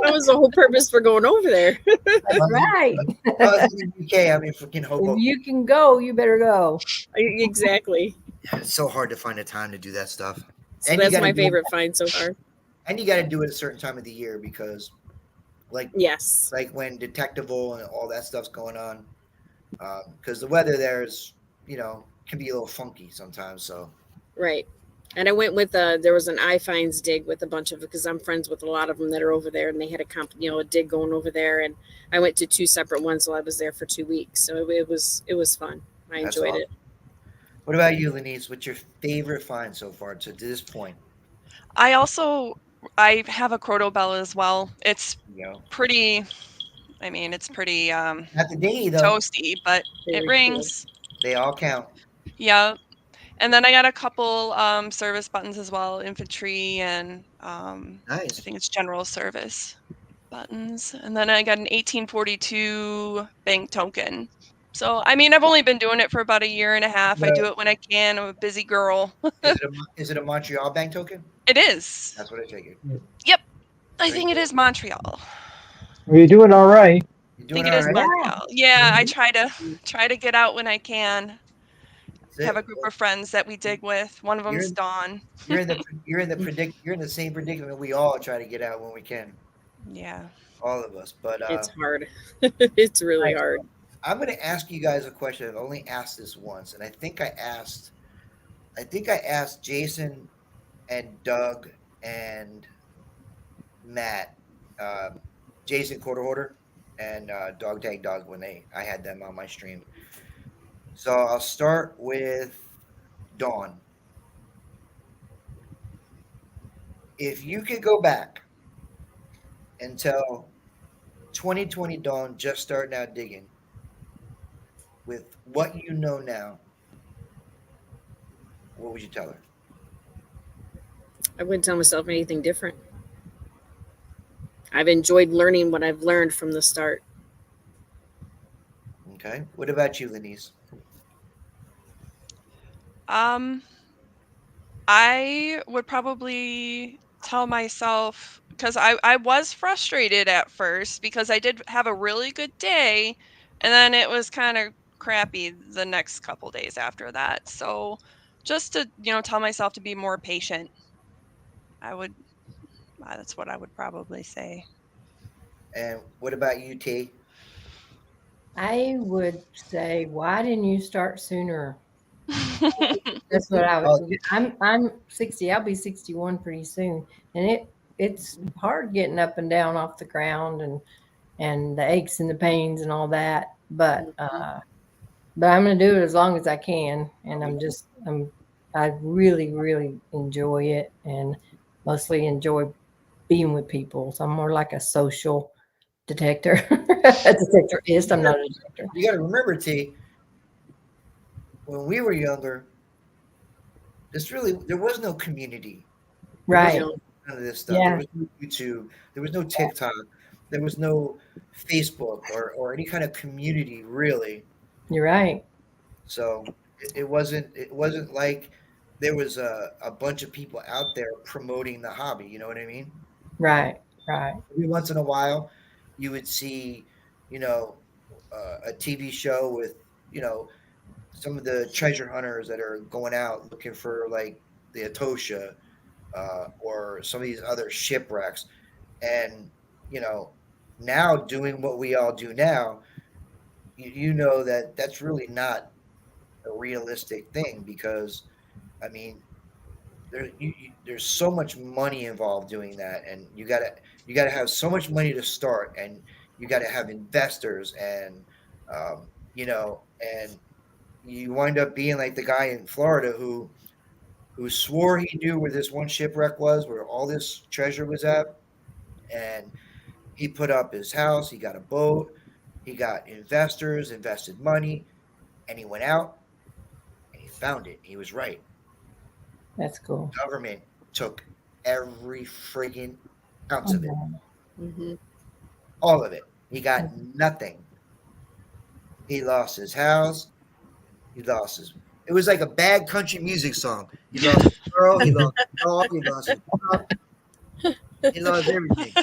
[SPEAKER 5] That was the whole purpose for going over there.
[SPEAKER 6] That's right.
[SPEAKER 2] I was in the UK. I mean, freaking hobo.
[SPEAKER 6] If you can go, you better go.
[SPEAKER 5] Exactly.
[SPEAKER 2] It's so hard to find a time to do that stuff.
[SPEAKER 5] So
[SPEAKER 2] And you
[SPEAKER 5] that's
[SPEAKER 2] gotta
[SPEAKER 5] my
[SPEAKER 2] do-
[SPEAKER 5] favorite find so far.
[SPEAKER 2] And you got to do it a certain time of the year because, like,
[SPEAKER 5] Yes.
[SPEAKER 2] like when detectable and all that stuff's going on, because the weather there is, can be a little funky sometimes. So
[SPEAKER 5] Right. And I went with there was an iFinds dig with a bunch of, because I'm friends with a lot of them that are over there, and they had a dig going over there, and I went to 2 separate ones while I was there for 2 weeks. So it was fun. I
[SPEAKER 2] That's
[SPEAKER 5] enjoyed it.
[SPEAKER 2] what about you, Lenise? What's your favorite find so far to this point?
[SPEAKER 4] I have a croto bell as well. It's pretty. I mean, it's pretty
[SPEAKER 2] Not the dingy though.
[SPEAKER 4] toasty, but
[SPEAKER 5] Very
[SPEAKER 4] it
[SPEAKER 5] cool.
[SPEAKER 4] rings.
[SPEAKER 2] They all count.
[SPEAKER 4] Yeah. And then I got a couple service buttons as well, infantry and I
[SPEAKER 2] Nice.
[SPEAKER 4] think it's general service buttons. And then I got an 1842 bank token. So, I mean, I've only been doing it for about a year and a half. I do it when I can. I'm a busy girl.
[SPEAKER 2] Is it a Montreal bank token?
[SPEAKER 4] It is.
[SPEAKER 2] That's what I figured.
[SPEAKER 4] Yep. I think it is Montreal.
[SPEAKER 3] Well, you're doing all right.
[SPEAKER 2] You're
[SPEAKER 4] I
[SPEAKER 2] doing
[SPEAKER 4] think it
[SPEAKER 2] all
[SPEAKER 4] is
[SPEAKER 2] right.
[SPEAKER 4] Montreal. Yeah, I try to get out when I can.
[SPEAKER 2] That's
[SPEAKER 4] Have
[SPEAKER 2] it.
[SPEAKER 4] a group of friends that we dig with. One of them's Dawn.
[SPEAKER 2] You're in the same predicament we all try to get out when we can.
[SPEAKER 4] Yeah.
[SPEAKER 2] All of us. But
[SPEAKER 5] It's hard. It's really hard.
[SPEAKER 2] I'm going to ask you guys a question. I've only asked this once, and I think I asked Jason and Doug and Matt, Jason Quarter Hoarder and Dog Tag Dog when I had them on my stream. So I'll start with Dawn. If you could go back and tell 2020 Dawn just starting out digging with what you know now, what would you tell her?
[SPEAKER 5] I wouldn't tell myself anything different. I've enjoyed learning what I've learned from the start.
[SPEAKER 2] Okay. What about you, Lenise?
[SPEAKER 4] I would probably tell myself, because I was frustrated at first because I did have a really good day and then it was kind of crappy the next couple days after that. So just to, tell myself to be more patient. That's what I would probably say.
[SPEAKER 2] And what about you, T?
[SPEAKER 6] I would say, why didn't you start sooner? That's what I would do. I'm 60. I'll be 61 pretty soon, and it's hard getting up and down off the ground and the aches and the pains and all that. But but I'm going to do it as long as I can. And I really, really enjoy it and mostly enjoy being with people. So I'm more like a social detector, a detectorist. I'm not a detector.
[SPEAKER 2] You got to remember, T, when we were younger, there was no community. There was
[SPEAKER 6] Right.
[SPEAKER 2] none of this stuff. There
[SPEAKER 6] Yeah.
[SPEAKER 2] was no YouTube. There was no TikTok. There was no Facebook or any kind of community really.
[SPEAKER 6] You're right.
[SPEAKER 2] So it wasn't like there was a bunch of people out there promoting the hobby. You know what I mean?
[SPEAKER 6] Right. Right.
[SPEAKER 2] Every once in a while, you would see, you know, a TV show with, you know, some of the treasure hunters that are going out looking for like the Atosha or some of these other shipwrecks. And, you know, now doing what we all do now, you know that that's really not a realistic thing because, I mean, there's so much money involved doing that, and you gotta have so much money to start, and you gotta have investors, and you know, and you wind up being like the guy in Florida who swore he knew where this one shipwreck was, where all this treasure was at, and he put up his house, he got a boat, he got investors, invested money, and he went out and he found it. He was right.
[SPEAKER 6] That's cool.
[SPEAKER 2] Government took every friggin' ounce of it,
[SPEAKER 5] Mm-hmm.
[SPEAKER 2] all of it. He got nothing. He lost his house. He lost his. It was like a bad country music song. He lost his girl. He lost his dog. He lost his job. He lost everything.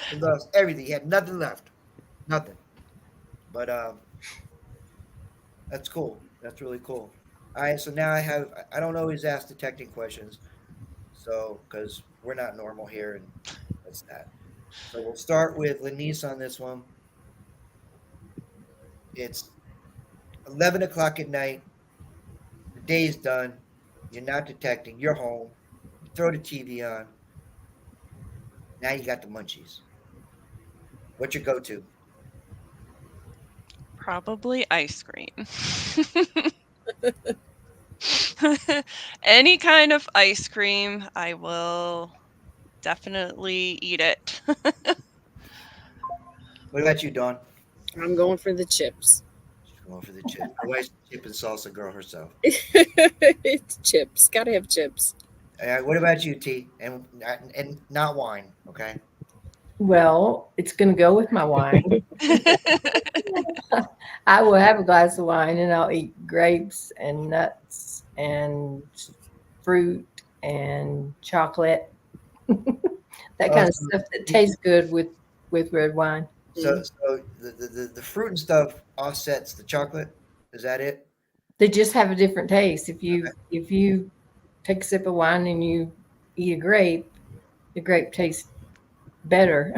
[SPEAKER 2] He lost everything. He had nothing left. Nothing. But that's cool. That's really cool. All right. So now I don't always ask detecting questions. So, because we're not normal here, and that's that. So we'll start with Lanice on this one. It's 11 o'clock at night. The day's done. You're not detecting. You're home. You throw the TV on. Now you got the munchies. What's your go-to?
[SPEAKER 4] Probably ice cream. Any kind of ice cream, I will definitely eat it.
[SPEAKER 2] What about you, Dawn?
[SPEAKER 5] I'm going for the chips.
[SPEAKER 2] She's going for the chip. My wife's a chip and salsa girl herself.
[SPEAKER 5] It's chips. Gotta have chips.
[SPEAKER 2] What about you, T? And not wine, okay?
[SPEAKER 6] Well, it's going to go with my wine. I will have a glass of wine and I'll eat grapes and nuts and fruit and chocolate. That kind of stuff that tastes good with red wine.
[SPEAKER 2] So the fruit and stuff offsets the chocolate. Is that it?
[SPEAKER 6] They just have a different taste. If you take a sip of wine and you eat a grape, the grape tastes better.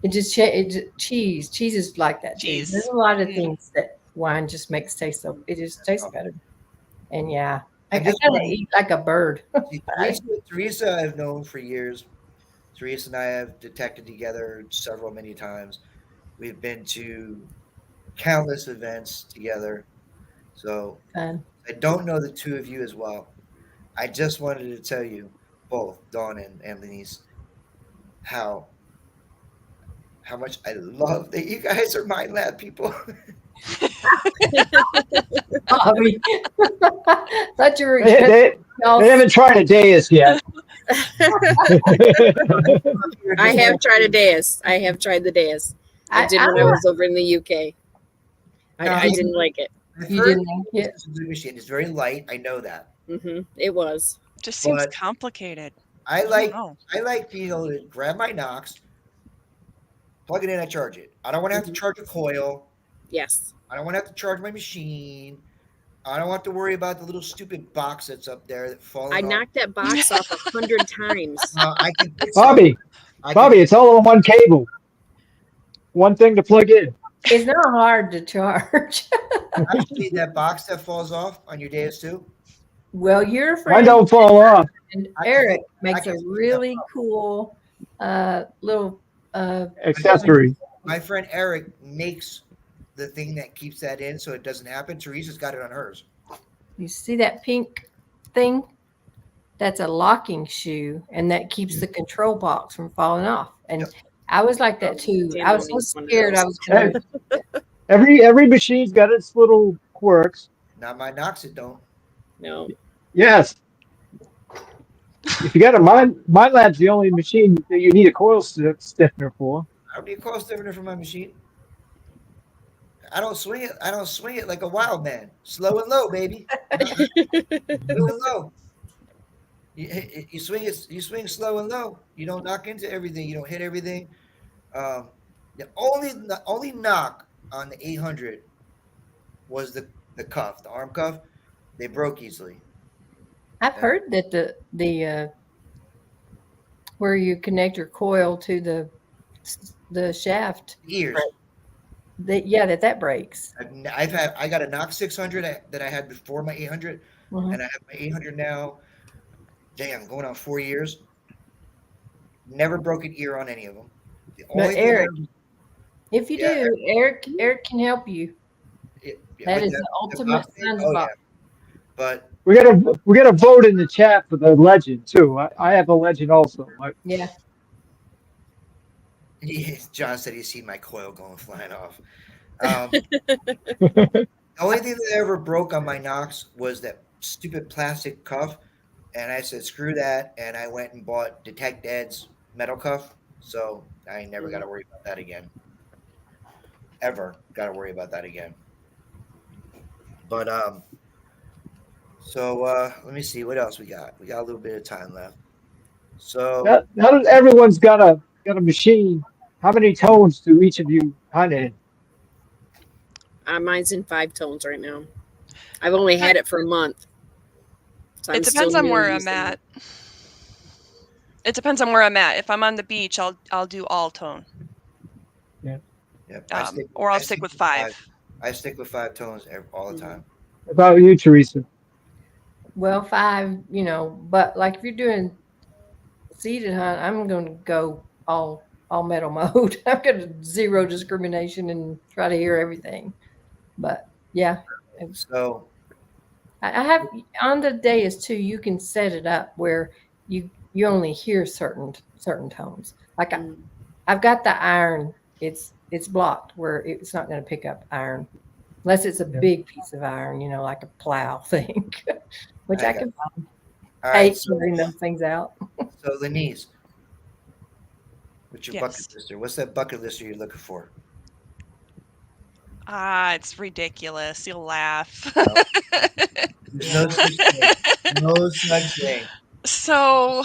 [SPEAKER 6] Cheese is like that.
[SPEAKER 4] Cheese.
[SPEAKER 6] There's a lot of things that wine just makes taste so it just tastes better. And yeah, I kind of eat like a bird.
[SPEAKER 2] Teresa, I've known for years. Teresa and I have detected together many times. We've been to countless events together. So
[SPEAKER 6] Fun.
[SPEAKER 2] I don't know the two of you as well. I just wanted to tell you both, Dawn and Denise, how much I love that you guys are Mind Lab people.
[SPEAKER 6] Bobby. Thought you were
[SPEAKER 3] They haven't tried a Deus yet.
[SPEAKER 5] I have tried a Deus. I have tried the Deus. I did when I was over in the UK. I didn't like it.
[SPEAKER 6] You didn't like it?
[SPEAKER 2] It's a good machine. It's very light. I know that.
[SPEAKER 5] It was.
[SPEAKER 4] Just seems
[SPEAKER 2] But-
[SPEAKER 4] complicated.
[SPEAKER 2] I
[SPEAKER 4] know.
[SPEAKER 2] like being able to grab my Knox, plug it in, I charge it. I don't want to have to charge a coil.
[SPEAKER 5] Yes.
[SPEAKER 2] I don't want to have to charge my machine. I don't have to worry about the little stupid box that's up there that falls.
[SPEAKER 5] I knocked that box off 100 times.
[SPEAKER 2] I can fix
[SPEAKER 3] Bobby,
[SPEAKER 2] it.
[SPEAKER 3] Bobby, it's all on one cable. One thing to plug in.
[SPEAKER 6] It's not hard to charge.
[SPEAKER 2] Actually, that box that falls off on your Deus too.
[SPEAKER 6] Well, your
[SPEAKER 3] Mine
[SPEAKER 6] friend
[SPEAKER 3] don't fall off.
[SPEAKER 6] Eric makes
[SPEAKER 2] can
[SPEAKER 6] a
[SPEAKER 2] fix that
[SPEAKER 6] really
[SPEAKER 2] up.
[SPEAKER 6] cool little
[SPEAKER 3] Accessory.
[SPEAKER 2] My friend Eric makes the thing that keeps that in so it doesn't happen. Teresa's got it on hers.
[SPEAKER 6] You see that pink thing? That's a locking shoe, and that keeps the control box from falling off. And
[SPEAKER 2] Yep.
[SPEAKER 6] I was like that too. I
[SPEAKER 5] Daniel
[SPEAKER 6] was so
[SPEAKER 5] needs one of
[SPEAKER 6] scared I
[SPEAKER 5] those.
[SPEAKER 6] was going to.
[SPEAKER 3] Every machine's got its little quirks.
[SPEAKER 2] Not my Knox, it don't.
[SPEAKER 5] No.
[SPEAKER 3] Yes. If you got a MindLab's the only machine that you need a coil stiffener for.
[SPEAKER 2] I don't need a coil stiffener for my machine. I don't swing it. I don't swing it like a wild man. Slow and low, baby. Slow and low. You swing it. You swing slow and low. You don't knock into everything. You don't hit everything. The only knock on the 800 was the cuff, the arm cuff. They broke easily.
[SPEAKER 6] I've heard that the where you connect your coil to the shaft,
[SPEAKER 2] Ears.
[SPEAKER 6] that breaks.
[SPEAKER 2] I got a Knox 600 that I had before my 800,
[SPEAKER 6] Mhm.
[SPEAKER 2] and I have my 800 now. Damn, going on 4 years. Never broke an ear on any of them. The
[SPEAKER 6] But
[SPEAKER 2] only thing
[SPEAKER 6] Eric, if you
[SPEAKER 2] Yeah,
[SPEAKER 6] do, Eric can help you. That
[SPEAKER 2] with
[SPEAKER 6] is the ultimate
[SPEAKER 2] cuff thing,
[SPEAKER 6] sun's
[SPEAKER 2] oh, yeah.
[SPEAKER 6] box.
[SPEAKER 2] But
[SPEAKER 3] We got a vote in the chat for the legend too. I have a legend also.
[SPEAKER 6] Yeah.
[SPEAKER 2] John said he seen my coil going flying off. The only thing that ever broke on my Knox was that stupid plastic cuff, and I said screw that, and I went and bought Detect Ed's metal cuff, so I never got to worry about that again. Ever got to worry about that again. But so let me see what else we got. We got a little bit of time left. So
[SPEAKER 3] Now that everyone's got a machine, how many tones do each of you hunt in?
[SPEAKER 5] Mine's in 5 tones right now. I've only had it for a month. So
[SPEAKER 4] It
[SPEAKER 5] I'm
[SPEAKER 4] depends
[SPEAKER 5] still
[SPEAKER 4] on
[SPEAKER 5] new
[SPEAKER 4] where I'm
[SPEAKER 5] using it.
[SPEAKER 4] at. It depends on where I'm at. If I'm on the beach, I'll do all tone,
[SPEAKER 2] yeah,
[SPEAKER 4] or I'll stick with 5.
[SPEAKER 2] I stick with 5 tones all the
[SPEAKER 5] Mhm.
[SPEAKER 2] time.
[SPEAKER 3] About you, Teresa?
[SPEAKER 6] Well, 5, but like if you're doing seeded hunt, I'm going to go all metal mode. I'm going to zero discrimination and try to hear everything. But yeah,
[SPEAKER 2] So
[SPEAKER 6] I have on the day is 2. You can set it up where you only hear certain tones. Like
[SPEAKER 5] Mm.
[SPEAKER 6] I've got the iron. It's blocked where it's not going to pick up iron unless it's a big piece of iron, like a plow thing, which I can find.
[SPEAKER 2] all
[SPEAKER 6] I
[SPEAKER 2] right,
[SPEAKER 6] hate figuring those things out.
[SPEAKER 2] so Lenise, what's your
[SPEAKER 4] Yes.
[SPEAKER 2] bucket lister? What's that bucket lister you're looking for?
[SPEAKER 4] It's ridiculous. You'll laugh.
[SPEAKER 2] There's no such thing. No such thing.
[SPEAKER 4] So,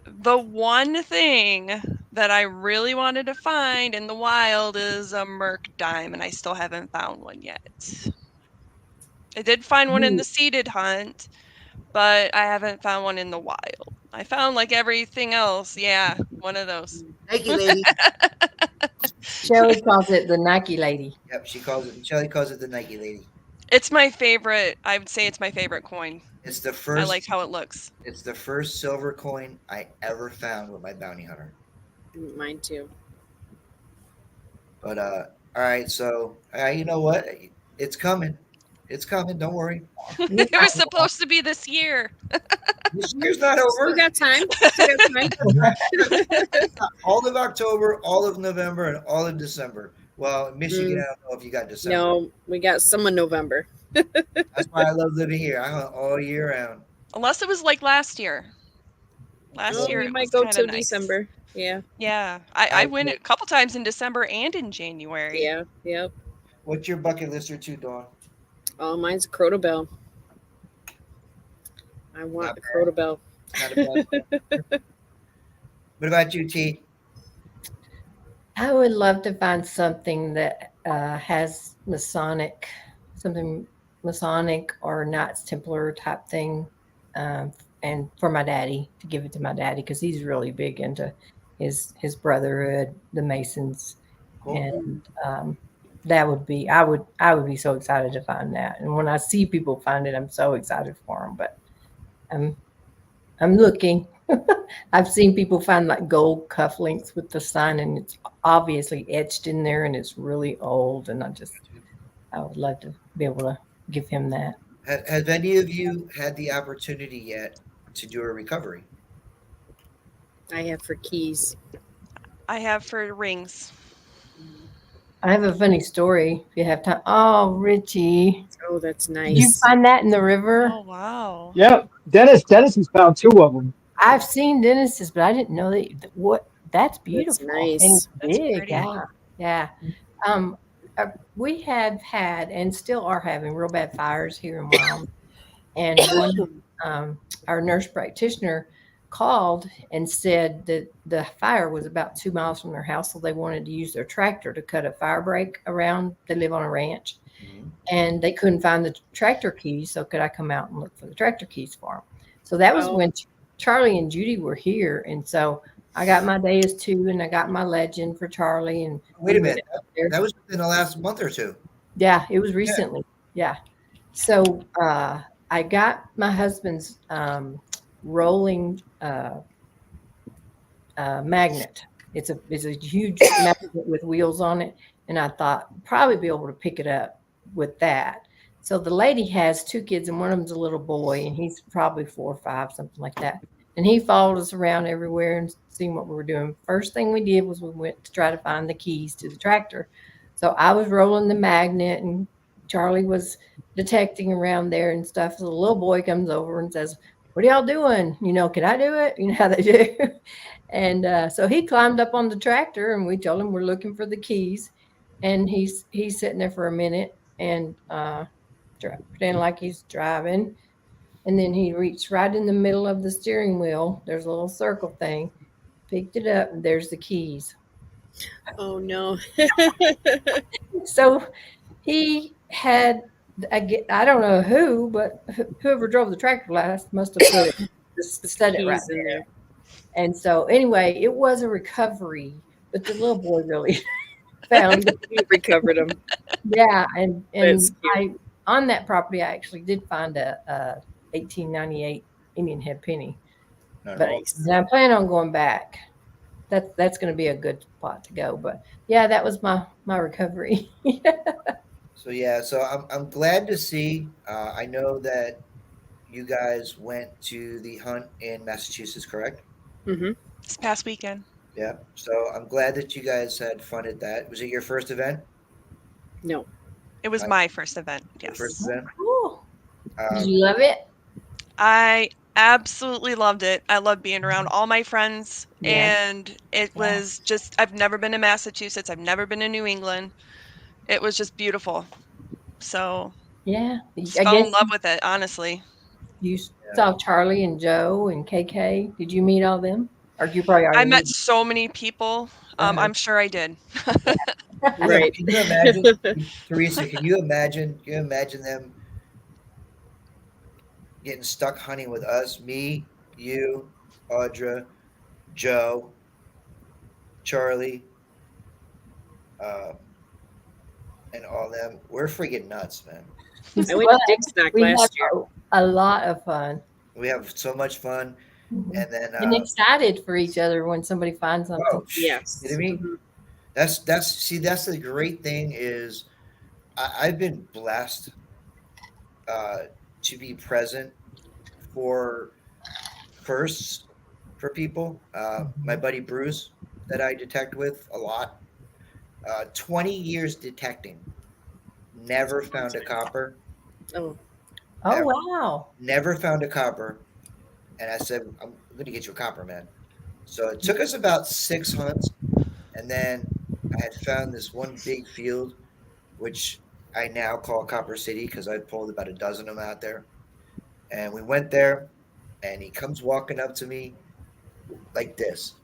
[SPEAKER 4] the one thing that I really wanted to find in the wild is a Merc dime, and I still haven't found one yet. I did find one in the seeded hunt, but I haven't found one in the wild. I found like everything else. Yeah, one of those.
[SPEAKER 2] Nike lady.
[SPEAKER 6] Shelly calls it the Nike lady.
[SPEAKER 2] Yep, Shelly calls it the Nike lady.
[SPEAKER 4] It's my favorite. I would say it's my favorite coin.
[SPEAKER 2] It's the
[SPEAKER 4] I
[SPEAKER 2] first.
[SPEAKER 4] like how it looks.
[SPEAKER 2] It's the first silver coin I ever found with my bounty hunter.
[SPEAKER 5] Mine too.
[SPEAKER 2] But all right, so you know what? It's coming. It's coming. Don't worry.
[SPEAKER 4] It was supposed to be this year.
[SPEAKER 2] This year's not
[SPEAKER 5] Still
[SPEAKER 2] over.
[SPEAKER 5] got time. Still got time.
[SPEAKER 2] All of October, all of November, and all of December. Well, in Michigan, I don't know if you got December.
[SPEAKER 5] No, we got some in November.
[SPEAKER 2] That's why I love living here. I hunt all year round.
[SPEAKER 4] Unless it was like last year. Last year
[SPEAKER 5] we
[SPEAKER 4] it
[SPEAKER 5] might
[SPEAKER 4] was
[SPEAKER 5] go
[SPEAKER 4] kinda
[SPEAKER 5] till
[SPEAKER 4] nice.
[SPEAKER 5] December. Yeah.
[SPEAKER 4] Yeah, I went a couple times in December and in January.
[SPEAKER 5] Yeah. Yep.
[SPEAKER 2] What's your bucket lister too, Dawn?
[SPEAKER 5] Oh, mine's a Crotobel. I want
[SPEAKER 2] Not
[SPEAKER 5] a
[SPEAKER 2] bad.
[SPEAKER 5] Crotobel.
[SPEAKER 2] Not a bad. What about you, T?
[SPEAKER 6] I would love to find something that has something Masonic or Knights Templar type thing, and for my daddy, to give it to my daddy because he's really big into his brotherhood, the Masons,
[SPEAKER 2] Cool.
[SPEAKER 6] and that would be I would be so excited to find that. And when I see people find it, I'm so excited for them. But I'm looking. I've seen people find like gold cufflinks with the sign, and it's obviously etched in there, and it's really old. And I would love to be able to give him that.
[SPEAKER 2] Have any of you had the opportunity yet to do a recovery?
[SPEAKER 5] I have for keys.
[SPEAKER 4] I have for rings.
[SPEAKER 6] I have a funny story if you have time. Oh, Richie,
[SPEAKER 5] Oh, that's
[SPEAKER 6] did you
[SPEAKER 5] nice.
[SPEAKER 6] find that in the river?
[SPEAKER 4] Oh wow.
[SPEAKER 3] Yep. Dennis has found two of them.
[SPEAKER 6] I've seen Dennis's, but I didn't know that. That's beautiful.
[SPEAKER 5] nice.
[SPEAKER 6] And it's
[SPEAKER 4] That's
[SPEAKER 6] big.
[SPEAKER 4] pretty.
[SPEAKER 6] Yeah. Yeah. We have had and still are having real bad fires here in Wyoming. And our nurse practitioner called and said that the fire was about 2 miles from their house, so they wanted to use their tractor to cut a fire break around. They live on a ranch, and they couldn't find the tractor keys. So could I come out and look for the tractor keys for them? So that was
[SPEAKER 5] Wow.
[SPEAKER 6] when Charlie and Judy were here, and so I got my Deus 2 and I got my Legend for Charlie. And
[SPEAKER 2] Wait a
[SPEAKER 6] we went
[SPEAKER 2] minute.
[SPEAKER 6] out there.
[SPEAKER 2] That was within the last month or two.
[SPEAKER 6] Yeah, it was recently. Yeah. So I got my husband's rolling magnet. It's a huge magnet with wheels on it, and I thought probably be able to pick it up with that. So the lady has two kids, and one of them's a little boy, and he's probably 4 or 5, something like that. And he followed us around everywhere and seen what we were doing. First thing we did was we went to try to find the keys to the tractor. So I was rolling the magnet, and Charlie was detecting around there and stuff. So the little boy comes over and says, "What are y'all doing? You know, can I do it?" You know how they do. And so he climbed up on the tractor, and we told him we're looking for the keys. And he's sitting there for a minute and pretending like he's driving. And then he reached right in the middle of the steering wheel. There's a little circle thing. Picked it up, and there's the keys.
[SPEAKER 5] Oh no.
[SPEAKER 6] So he had, I don't know who, but whoever drove the tractor last must have put it, set it right
[SPEAKER 5] Keys in
[SPEAKER 6] there. And so anyway, it was a recovery, but the little boy really found it.
[SPEAKER 5] You recovered them.
[SPEAKER 6] Yeah, and
[SPEAKER 5] That's cute.
[SPEAKER 6] I on that property I actually did find a 1898 Indian head penny. But
[SPEAKER 5] Nice.
[SPEAKER 6] I plan on going back. That's going to be a good spot to go. But yeah, that was my recovery.
[SPEAKER 2] So yeah, so I'm glad to see. I know that you guys went to the hunt in Massachusetts, correct?
[SPEAKER 5] Mm-hmm.
[SPEAKER 4] This past weekend.
[SPEAKER 2] Yeah. So I'm glad that you guys had fun at that. Was it your first event?
[SPEAKER 5] No.
[SPEAKER 4] It was
[SPEAKER 2] Right.
[SPEAKER 4] my first event.
[SPEAKER 2] Your
[SPEAKER 4] Yes.
[SPEAKER 2] first event.
[SPEAKER 6] Cool. Did
[SPEAKER 2] Um,
[SPEAKER 6] you love it?
[SPEAKER 4] I absolutely loved it. I loved being around all my friends,
[SPEAKER 6] Yeah.
[SPEAKER 4] and it was just, I've never been to Massachusetts. I've never been to New England. It was just beautiful. So
[SPEAKER 6] Yeah.
[SPEAKER 4] just
[SPEAKER 6] I
[SPEAKER 4] fell in
[SPEAKER 6] guess
[SPEAKER 4] love with it, honestly.
[SPEAKER 6] you saw Charlie and Joe and KK. Did you meet all them? Or you probably already
[SPEAKER 4] I met
[SPEAKER 6] knew
[SPEAKER 4] so many people.
[SPEAKER 6] Uh-huh.
[SPEAKER 4] I'm sure I did.
[SPEAKER 5] Right.
[SPEAKER 2] Can you imagine, Teresa? Can you imagine? Can you imagine them getting stuck hunting with us? Me, you, Audra, Joe, Charlie, and all them. We're freaking nuts, man.
[SPEAKER 5] I went to Dick's Knock
[SPEAKER 6] we
[SPEAKER 5] last
[SPEAKER 6] had
[SPEAKER 5] year.
[SPEAKER 6] a lot of fun.
[SPEAKER 2] We have so much fun,
[SPEAKER 6] Mhm.
[SPEAKER 2] and then
[SPEAKER 6] And excited for each other when somebody finds something.
[SPEAKER 2] oh,
[SPEAKER 5] Yes.
[SPEAKER 2] kidding me?
[SPEAKER 5] Mhm.
[SPEAKER 2] That's that's the great thing is I've been blessed to be present for firsts for people. My buddy Bruce that I detect with a lot, 20 years detecting, never found a copper,
[SPEAKER 5] Oh,
[SPEAKER 6] Oh,
[SPEAKER 2] Ever.
[SPEAKER 6] wow.
[SPEAKER 2] never found a copper. And I said, I'm going to get you a copper, man. So it took us about 6 hunts. And then I had found this one big field, which I now call Copper City because I pulled about a dozen of them out there. And we went there, and he comes walking up to me like this,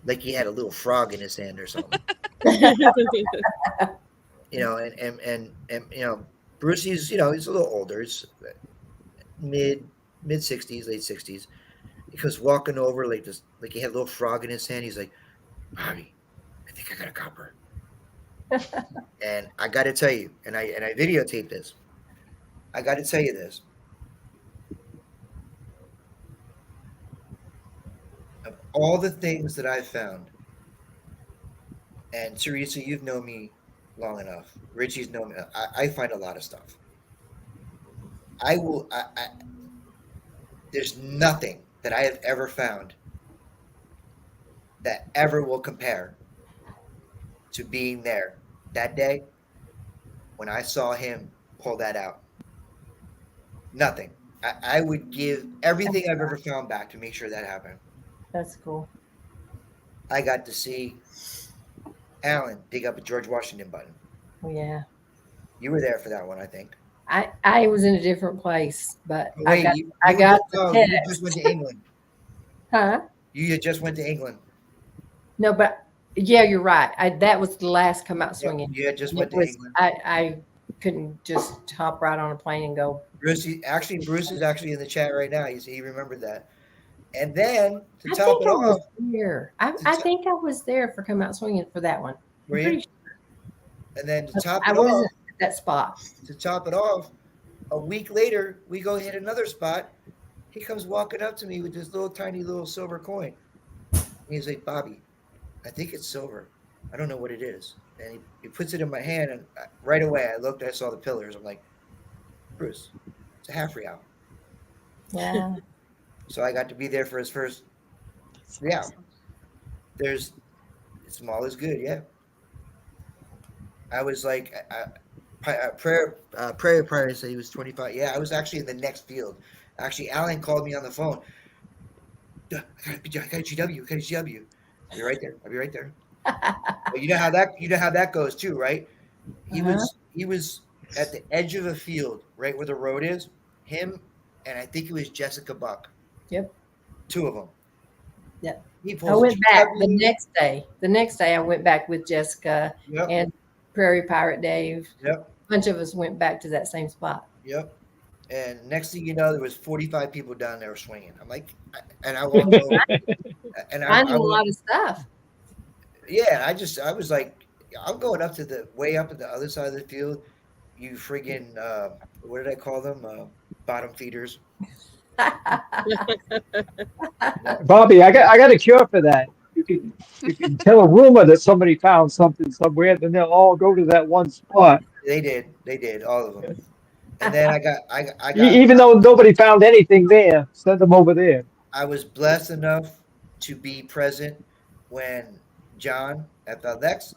[SPEAKER 2] like he had a little frog in his hand or something. You know, and you know, Bruce, he's he's a little older, he's mid 60s, late 60s. He comes walking over like this, like he had a little frog in his hand. He's like, Bobby, I think I got a copper. And I got to tell you, and I videotaped this. I got to tell you this. all the things that I've found, and Teresa, you've known me long enough. Richie's known me. I find a lot of stuff. I will. There's nothing that I have ever found that ever will compare to being there that day when I saw him pull that out. Nothing. I would give everything I've ever found back to make sure that happened.
[SPEAKER 6] That's cool.
[SPEAKER 2] I got to see Alan dig up a George Washington button.
[SPEAKER 6] Oh, yeah.
[SPEAKER 2] You were there for that one, I think.
[SPEAKER 6] I was in a different place, but
[SPEAKER 2] Oh, wait,
[SPEAKER 6] I got the
[SPEAKER 2] you
[SPEAKER 6] text.
[SPEAKER 2] just went to England.
[SPEAKER 6] Huh?
[SPEAKER 2] You just went to England.
[SPEAKER 6] No, but yeah, you're right. That was the last come out swinging.
[SPEAKER 2] You just
[SPEAKER 6] And
[SPEAKER 2] went
[SPEAKER 6] it
[SPEAKER 2] to
[SPEAKER 6] was,
[SPEAKER 2] England.
[SPEAKER 6] I couldn't just hop right on a plane and go.
[SPEAKER 2] Bruce is actually in the chat right now. He remembered that. And then to
[SPEAKER 6] I
[SPEAKER 2] top
[SPEAKER 6] think
[SPEAKER 2] it
[SPEAKER 6] I
[SPEAKER 2] off,
[SPEAKER 6] was there. I think I was there for come out swinging for that one.
[SPEAKER 2] were
[SPEAKER 6] I'm
[SPEAKER 2] you?
[SPEAKER 6] pretty
[SPEAKER 2] And then to
[SPEAKER 6] sure.
[SPEAKER 2] top
[SPEAKER 6] I
[SPEAKER 2] it
[SPEAKER 6] wasn't
[SPEAKER 2] off,
[SPEAKER 6] at that spot.
[SPEAKER 2] a week later, we go hit another spot. He comes walking up to me with this little tiny little silver coin. And he's like, Bobby, I think it's silver. I don't know what it is. And he puts it in my hand, and right away I looked, I saw the pillars. I'm like, Bruce, it's a half real.
[SPEAKER 6] Yeah.
[SPEAKER 2] So I got to be there for his first real. There's small is good, yeah. I was like, prayer prior said he was 25. Yeah, I was actually in the next field. Actually, Alan called me on the phone. I got a GW. I'll be right there. But you know how that goes too, right? He was at the edge of a field, right where the road is. Him and I think it was Jessica Buck.
[SPEAKER 6] Yep.
[SPEAKER 2] Two of them.
[SPEAKER 6] Yep.
[SPEAKER 2] He
[SPEAKER 6] I
[SPEAKER 2] pulls
[SPEAKER 6] went back the
[SPEAKER 2] GW.
[SPEAKER 6] next day. The next day I went back with Jessica
[SPEAKER 2] Yep.
[SPEAKER 6] and Prairie Pirate Dave.
[SPEAKER 2] Yep.
[SPEAKER 6] A bunch of us went back to that same spot.
[SPEAKER 2] Yep. And next thing you know, there was 45 people down there swinging. I'm like, and I won't go. And
[SPEAKER 6] Finding a
[SPEAKER 2] won't-
[SPEAKER 6] lot of stuff.
[SPEAKER 2] Yeah, I was like, I'm going up to the way up at the other side of the field. You friggin' what did I call them? Bottom feeders.
[SPEAKER 3] Bobby, I got a cure for that. You can tell a rumor that somebody found something somewhere, then they'll all go to that one spot.
[SPEAKER 2] They did, all of them. And then I got
[SPEAKER 3] Even though nobody found anything there, send them over there.
[SPEAKER 2] I was blessed enough to be present when John FLX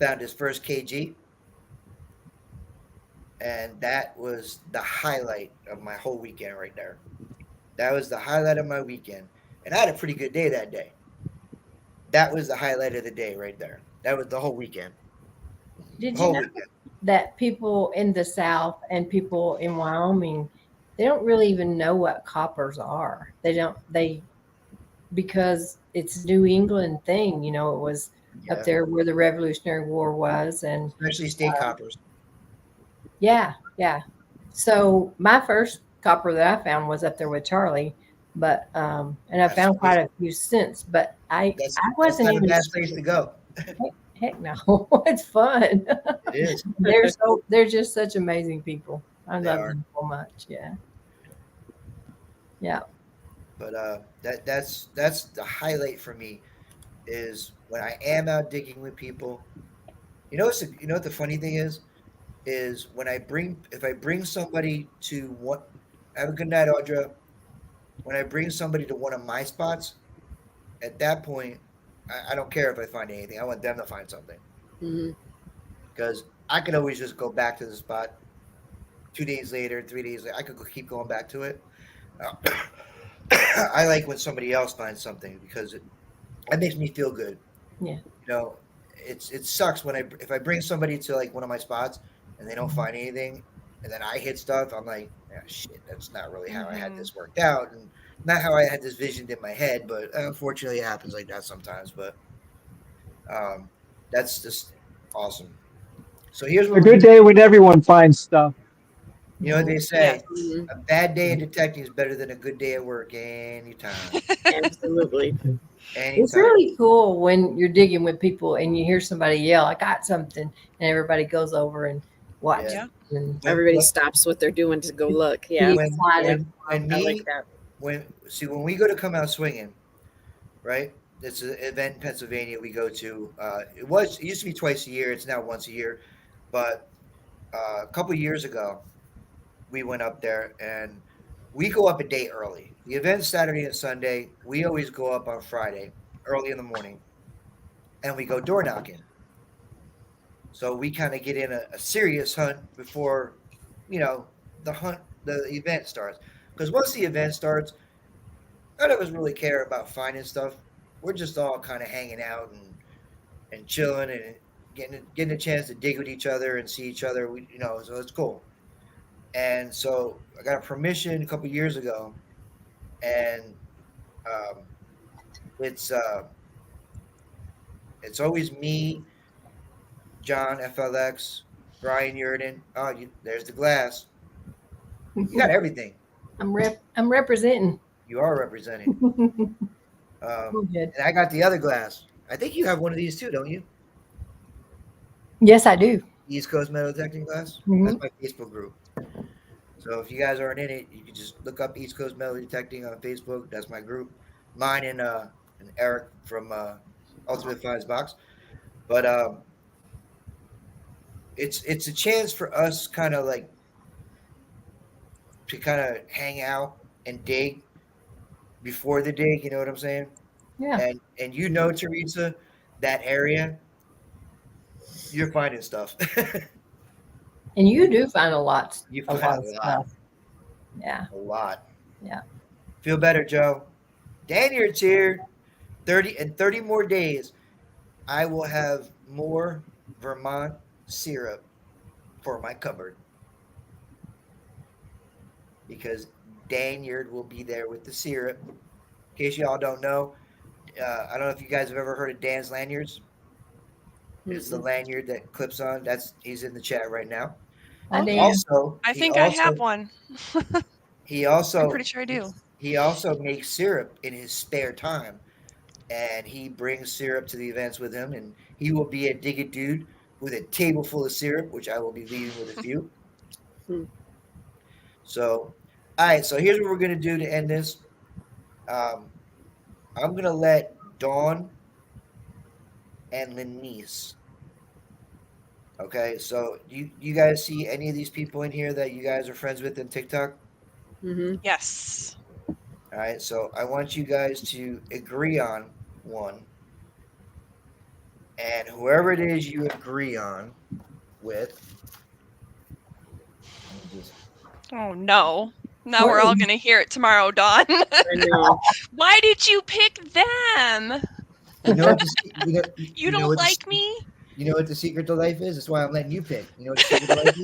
[SPEAKER 2] found his first KG. And that was the highlight of my whole weekend right there. That was the highlight of my weekend. And I had a pretty good day that day. That was the highlight of the day right there. That was the whole weekend.
[SPEAKER 6] Did
[SPEAKER 2] Whole
[SPEAKER 6] you know
[SPEAKER 2] weekend.
[SPEAKER 6] that people in the South and people in Wyoming, they don't really even know what coppers are. Because it's a New England thing, it was up there where the Revolutionary War was. And
[SPEAKER 2] Especially state coppers.
[SPEAKER 6] yeah. So my first copper that I found was up there with Charlie, but and I found quite a few since, but I wasn't
[SPEAKER 2] not
[SPEAKER 6] even
[SPEAKER 2] a bad place to go.
[SPEAKER 6] heck no. It's fun.
[SPEAKER 2] It is.
[SPEAKER 6] They're just such amazing people. I
[SPEAKER 2] They
[SPEAKER 6] love
[SPEAKER 2] are.
[SPEAKER 6] them so much. Yeah.
[SPEAKER 2] But that's the highlight for me is when I am out digging with people. You know what the funny thing is when if I bring somebody to what, have a good night, Audra. When I bring somebody to one of my spots, at that point, I don't care if I find anything. I want them to find something. Because I can always just go back to the spot 2 days later, 3 days later. I could keep going back to it. I like when somebody else finds something because that makes me feel good.
[SPEAKER 6] Yeah.
[SPEAKER 2] It sucks if I bring somebody to like one of my spots and they don't find anything, and then I hit stuff. I'm like, shit, that's not really how I had this worked out, and not how I had this visioned in my head. But unfortunately, it happens like that sometimes. But that's just awesome. So here's what
[SPEAKER 3] A good day when everyone finds stuff.
[SPEAKER 2] You know what they say?
[SPEAKER 5] Yeah.
[SPEAKER 2] A bad day in detecting is better than a good day at work anytime.
[SPEAKER 5] Absolutely.
[SPEAKER 6] It's really cool when you're digging with people and you hear somebody yell, I got something, and everybody goes over and watches.
[SPEAKER 4] Yeah.
[SPEAKER 6] And
[SPEAKER 5] Everybody stops what they're doing to go look. Yeah.
[SPEAKER 6] Be excited.
[SPEAKER 2] When
[SPEAKER 5] I like that.
[SPEAKER 2] when we go to come out swinging, right? It's an event in Pennsylvania we go to. It used to be twice a year. It's now once a year, but a couple years ago we went up there and we go up a day early. The event's Saturday and Sunday. We always go up on Friday early in the morning, and we go door knocking. So we kind of get in a serious hunt before, you know, the event starts. Because once the event starts, none of us really care about finding stuff. We're just all kind of hanging out and chilling and getting a chance to dig with each other and see each other. So it's cool. And so I got permission a couple years ago, and um, it's it's always me, John FLX, Brian Yurden. Oh, there's the glass. You got everything.
[SPEAKER 6] I'm representing.
[SPEAKER 2] You are representing.
[SPEAKER 6] Good.
[SPEAKER 2] And I got the other glass. I think you have one of these too, don't you?
[SPEAKER 6] Yes, I do.
[SPEAKER 2] East Coast Metal Detecting glass.
[SPEAKER 6] Mhm.
[SPEAKER 2] That's my Facebook group. So if you guys aren't in it, you can just look up East Coast Metal Detecting on Facebook. That's my group. Mine and Eric from Ultimate Finds Box. But it's a chance for us kind of like to kind of hang out and dig before the dig. You know what I'm saying?
[SPEAKER 6] Yeah.
[SPEAKER 2] And Teresa, that area, you're finding stuff.
[SPEAKER 6] And you do find a lot
[SPEAKER 2] You
[SPEAKER 6] of
[SPEAKER 2] find a lot.
[SPEAKER 6] stuff. Yeah.
[SPEAKER 2] A lot.
[SPEAKER 6] Yeah.
[SPEAKER 2] Feel better, Joe. Daniel's here. 30 more days. I will have more Vermont syrup for my cupboard. Because Danyard will be there with the syrup. In case y'all don't know, I don't know if you guys have ever heard of Dan's lanyards. It's the lanyard that clips on. He's in the chat right now.
[SPEAKER 6] I do.
[SPEAKER 2] Also,
[SPEAKER 4] I think I have one.
[SPEAKER 2] He also,
[SPEAKER 4] I'm pretty sure I do.
[SPEAKER 2] He also makes syrup in his spare time, and he brings syrup to the events with him. And he will be a Dig It Dude with a table full of syrup, which I will be leaving with a few. So, all right. So here's what we're gonna do to end this. I'm gonna let Dawn and Lenice. Okay, so you guys see any of these people in here that you guys are friends with in TikTok?
[SPEAKER 4] Yes.
[SPEAKER 2] All right, so I want you guys to agree on one, and whoever it is you agree on with.
[SPEAKER 4] Oh no. Now we're all going to hear it tomorrow, Dawn.
[SPEAKER 5] I know.
[SPEAKER 4] Why did you pick them?
[SPEAKER 2] You know what
[SPEAKER 4] You don't like me?
[SPEAKER 2] You know what the secret to life is? That's why I'm letting you pick. You know what the secret to life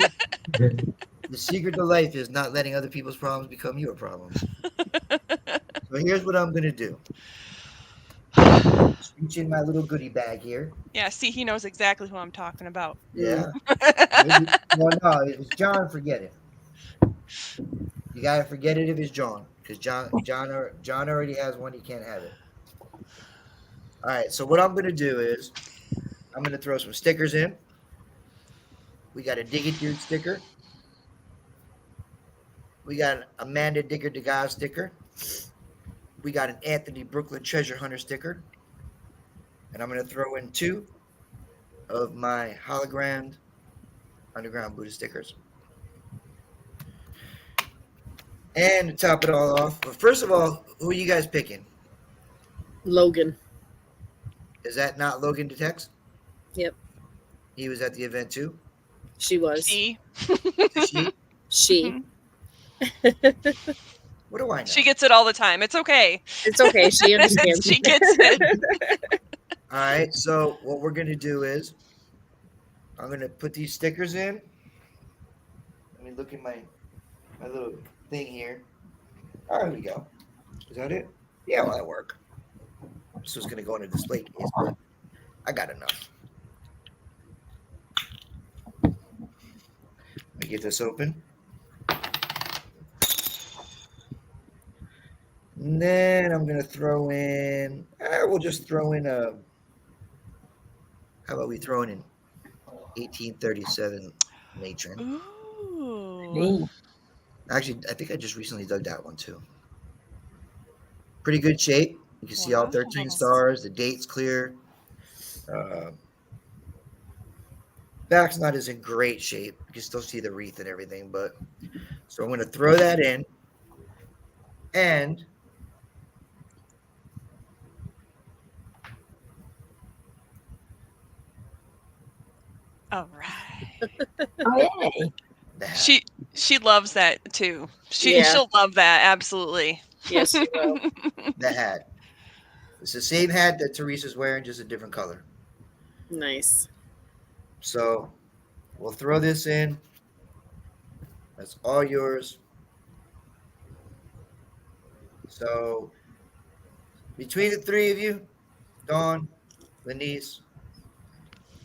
[SPEAKER 2] is? The secret to life is not letting other people's problems become your problems. So here's what I'm going to do. Just reach in my little goodie bag here.
[SPEAKER 4] Yeah, see, he knows exactly who I'm talking about.
[SPEAKER 2] Yeah. Well, no, if it's John, forget it. You got to forget it if it's John. Because John already has one. He can't have it. All right. So what I'm going to do is I'm going to throw some stickers in. We got a Dig It Dude sticker. We got an Amanda Digger Degas sticker. We got an Anthony Brooklyn Treasure Hunter sticker. And I'm going to throw in 2 of my hologrammed Underground Buddha stickers. And to top it all off, well, first of all, who are you guys picking?
[SPEAKER 5] Logan.
[SPEAKER 2] Is that not Logan Detects?
[SPEAKER 5] Yep.
[SPEAKER 2] He was at the event too?
[SPEAKER 5] She was.
[SPEAKER 4] See?
[SPEAKER 2] Is she?
[SPEAKER 5] She.
[SPEAKER 2] What do I know?
[SPEAKER 4] She gets it all the time. It's okay.
[SPEAKER 5] It's okay. She understands.
[SPEAKER 4] She gets it.
[SPEAKER 2] All right. So what we're going to do is I'm going to put these stickers in. Let me look at my little thing here. There we go. Is that it? Yeah, well, that work. This was going to go in a display case, but I got enough. Let me get this open. And then I'm going to throw in, we'll just throw in how about we throw in an 1837 matron?
[SPEAKER 4] Ooh.
[SPEAKER 6] Me.
[SPEAKER 2] Actually, I think I just recently dug that one too. Pretty good shape. You can see all 13
[SPEAKER 4] Wow.
[SPEAKER 2] stars. The date's clear. Back's not as in great shape. You can still see the wreath and everything, but so I'm going to throw that in, and
[SPEAKER 4] All right.
[SPEAKER 6] Oh, yay.
[SPEAKER 2] the hat.
[SPEAKER 4] She loves that too.
[SPEAKER 5] Yeah.
[SPEAKER 4] She'll love that, absolutely.
[SPEAKER 5] Yes, you will.
[SPEAKER 2] The hat. It's the same hat that Teresa's wearing, just a different color.
[SPEAKER 5] Nice.
[SPEAKER 2] So we'll throw this in. That's all yours. So between the three of you, Dawn, Lenise,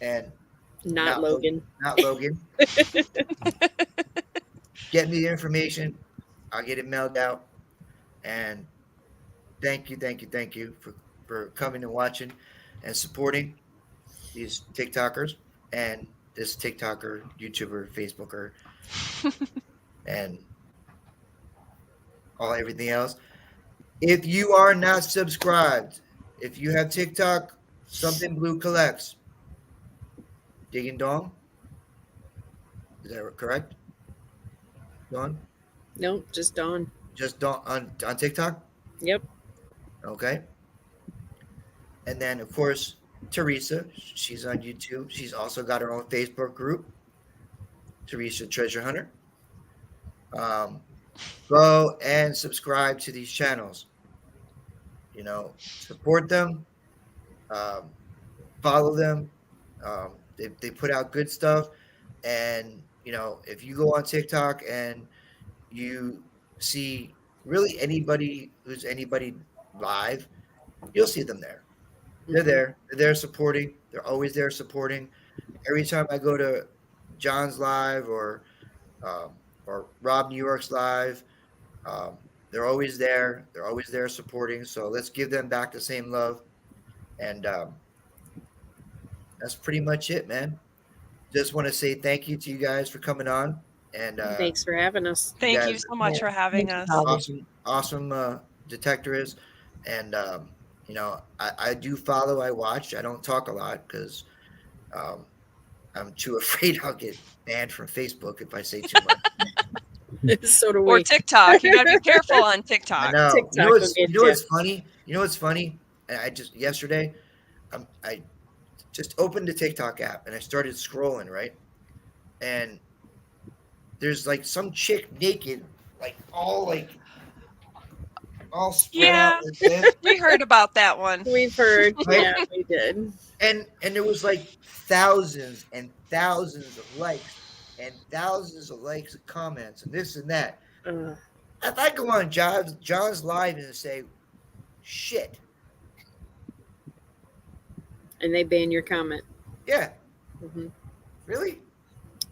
[SPEAKER 2] and
[SPEAKER 5] Not Logan.
[SPEAKER 2] not Logan, get me the information. I'll get it mailed out. And thank you for coming and watching and supporting these TikTokers and this TikToker, YouTuber, Facebooker, and everything else. If you are not subscribed, if you have TikTok, Something Blue Collects, Digging Dong. Is that correct? Dawn?
[SPEAKER 5] Nope, just Dawn.
[SPEAKER 2] Just Dawn on TikTok?
[SPEAKER 5] Yep.
[SPEAKER 2] Okay. And then, of course, Teresa. She's on YouTube. She's also got her own Facebook group, Teresa Treasure Hunter. Go and subscribe to these channels. You know, support them. Follow them. They put out good stuff. And, you know, if you go on TikTok and you see really anybody who's anybody live, you'll see them there. They're there. They're there supporting. They're always there supporting. Every time I go to John's live or Rob New York's live, they're always there. They're always there supporting. So let's give them back the same love. And that's pretty much it, man. Just want to say thank you to you guys for coming on. And
[SPEAKER 5] Thanks for having us.
[SPEAKER 4] Thank
[SPEAKER 2] guys-
[SPEAKER 4] you so much for having us.
[SPEAKER 2] awesome detectorists. And you know, I do follow, I watch. I don't talk a lot because I'm too afraid I'll get banned from Facebook if I say too much.
[SPEAKER 5] So do
[SPEAKER 4] Or
[SPEAKER 5] we.
[SPEAKER 4] TikTok. You gotta be careful on
[SPEAKER 2] I
[SPEAKER 4] TikTok.
[SPEAKER 2] know.
[SPEAKER 5] TikTok
[SPEAKER 2] You know
[SPEAKER 5] will
[SPEAKER 2] what's,
[SPEAKER 5] get
[SPEAKER 2] you know
[SPEAKER 5] ya.
[SPEAKER 2] what's funny? You know what's funny? And I just yesterday, I just opened the TikTok app and I started scrolling, right? And there's like some chick naked, like all spread
[SPEAKER 4] Yeah.
[SPEAKER 2] out like this.
[SPEAKER 4] We heard about that one.
[SPEAKER 5] We've heard.
[SPEAKER 2] Right?
[SPEAKER 5] Yeah, we did.
[SPEAKER 2] And there was like thousands and thousands of likes and thousands of likes and comments and this and that. If I go on John's live and say, shit,
[SPEAKER 5] And they ban your comment.
[SPEAKER 2] yeah,
[SPEAKER 5] Mhm.
[SPEAKER 2] really?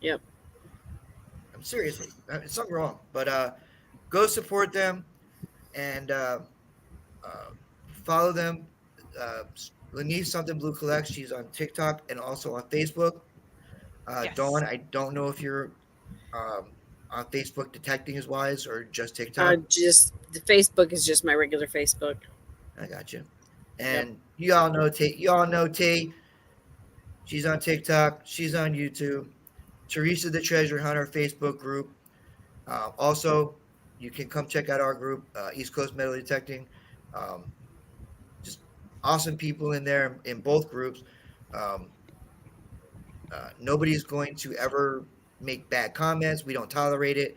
[SPEAKER 5] Yep.
[SPEAKER 2] I'm seriously, it's something wrong. But go support them and follow them. Lenise Something Blue Collects. She's on TikTok and also on Facebook.
[SPEAKER 4] Yes.
[SPEAKER 2] Dawn, I don't know if you're on Facebook detecting as wise or just TikTok.
[SPEAKER 5] Just the Facebook is just my regular Facebook.
[SPEAKER 2] I got you. And you all know T. You all know T. She's on TikTok. She's on YouTube. Teresa the Treasure Hunter Facebook group. Also, you can come check out our group, East Coast Metal Detecting. Just awesome people in there in both groups. Nobody's going to ever make bad comments. We don't tolerate it.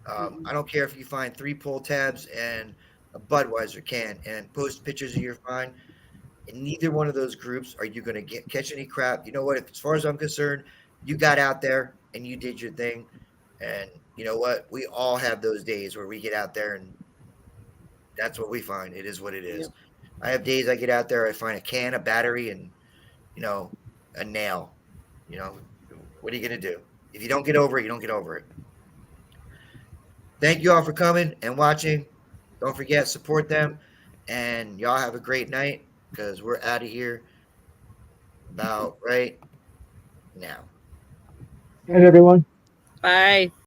[SPEAKER 2] I don't care if you find 3 pull tabs and a Budweiser can and post pictures of your find. In neither one of those groups are you going to catch any crap. You know what? As far as I'm concerned, you got out there and you did your thing. And you know what? We all have those days where we get out there and that's what we find. It is what it is.
[SPEAKER 5] Yep.
[SPEAKER 2] I have days I get out there, I find a can, a battery, and, you know, a nail. You know, what are you going to do? If you don't get over it, you don't get over it. Thank you all for coming and watching. Don't forget, support them. And y'all have a great night because we're out of here about right now.
[SPEAKER 3] Good, everyone.
[SPEAKER 5] Bye.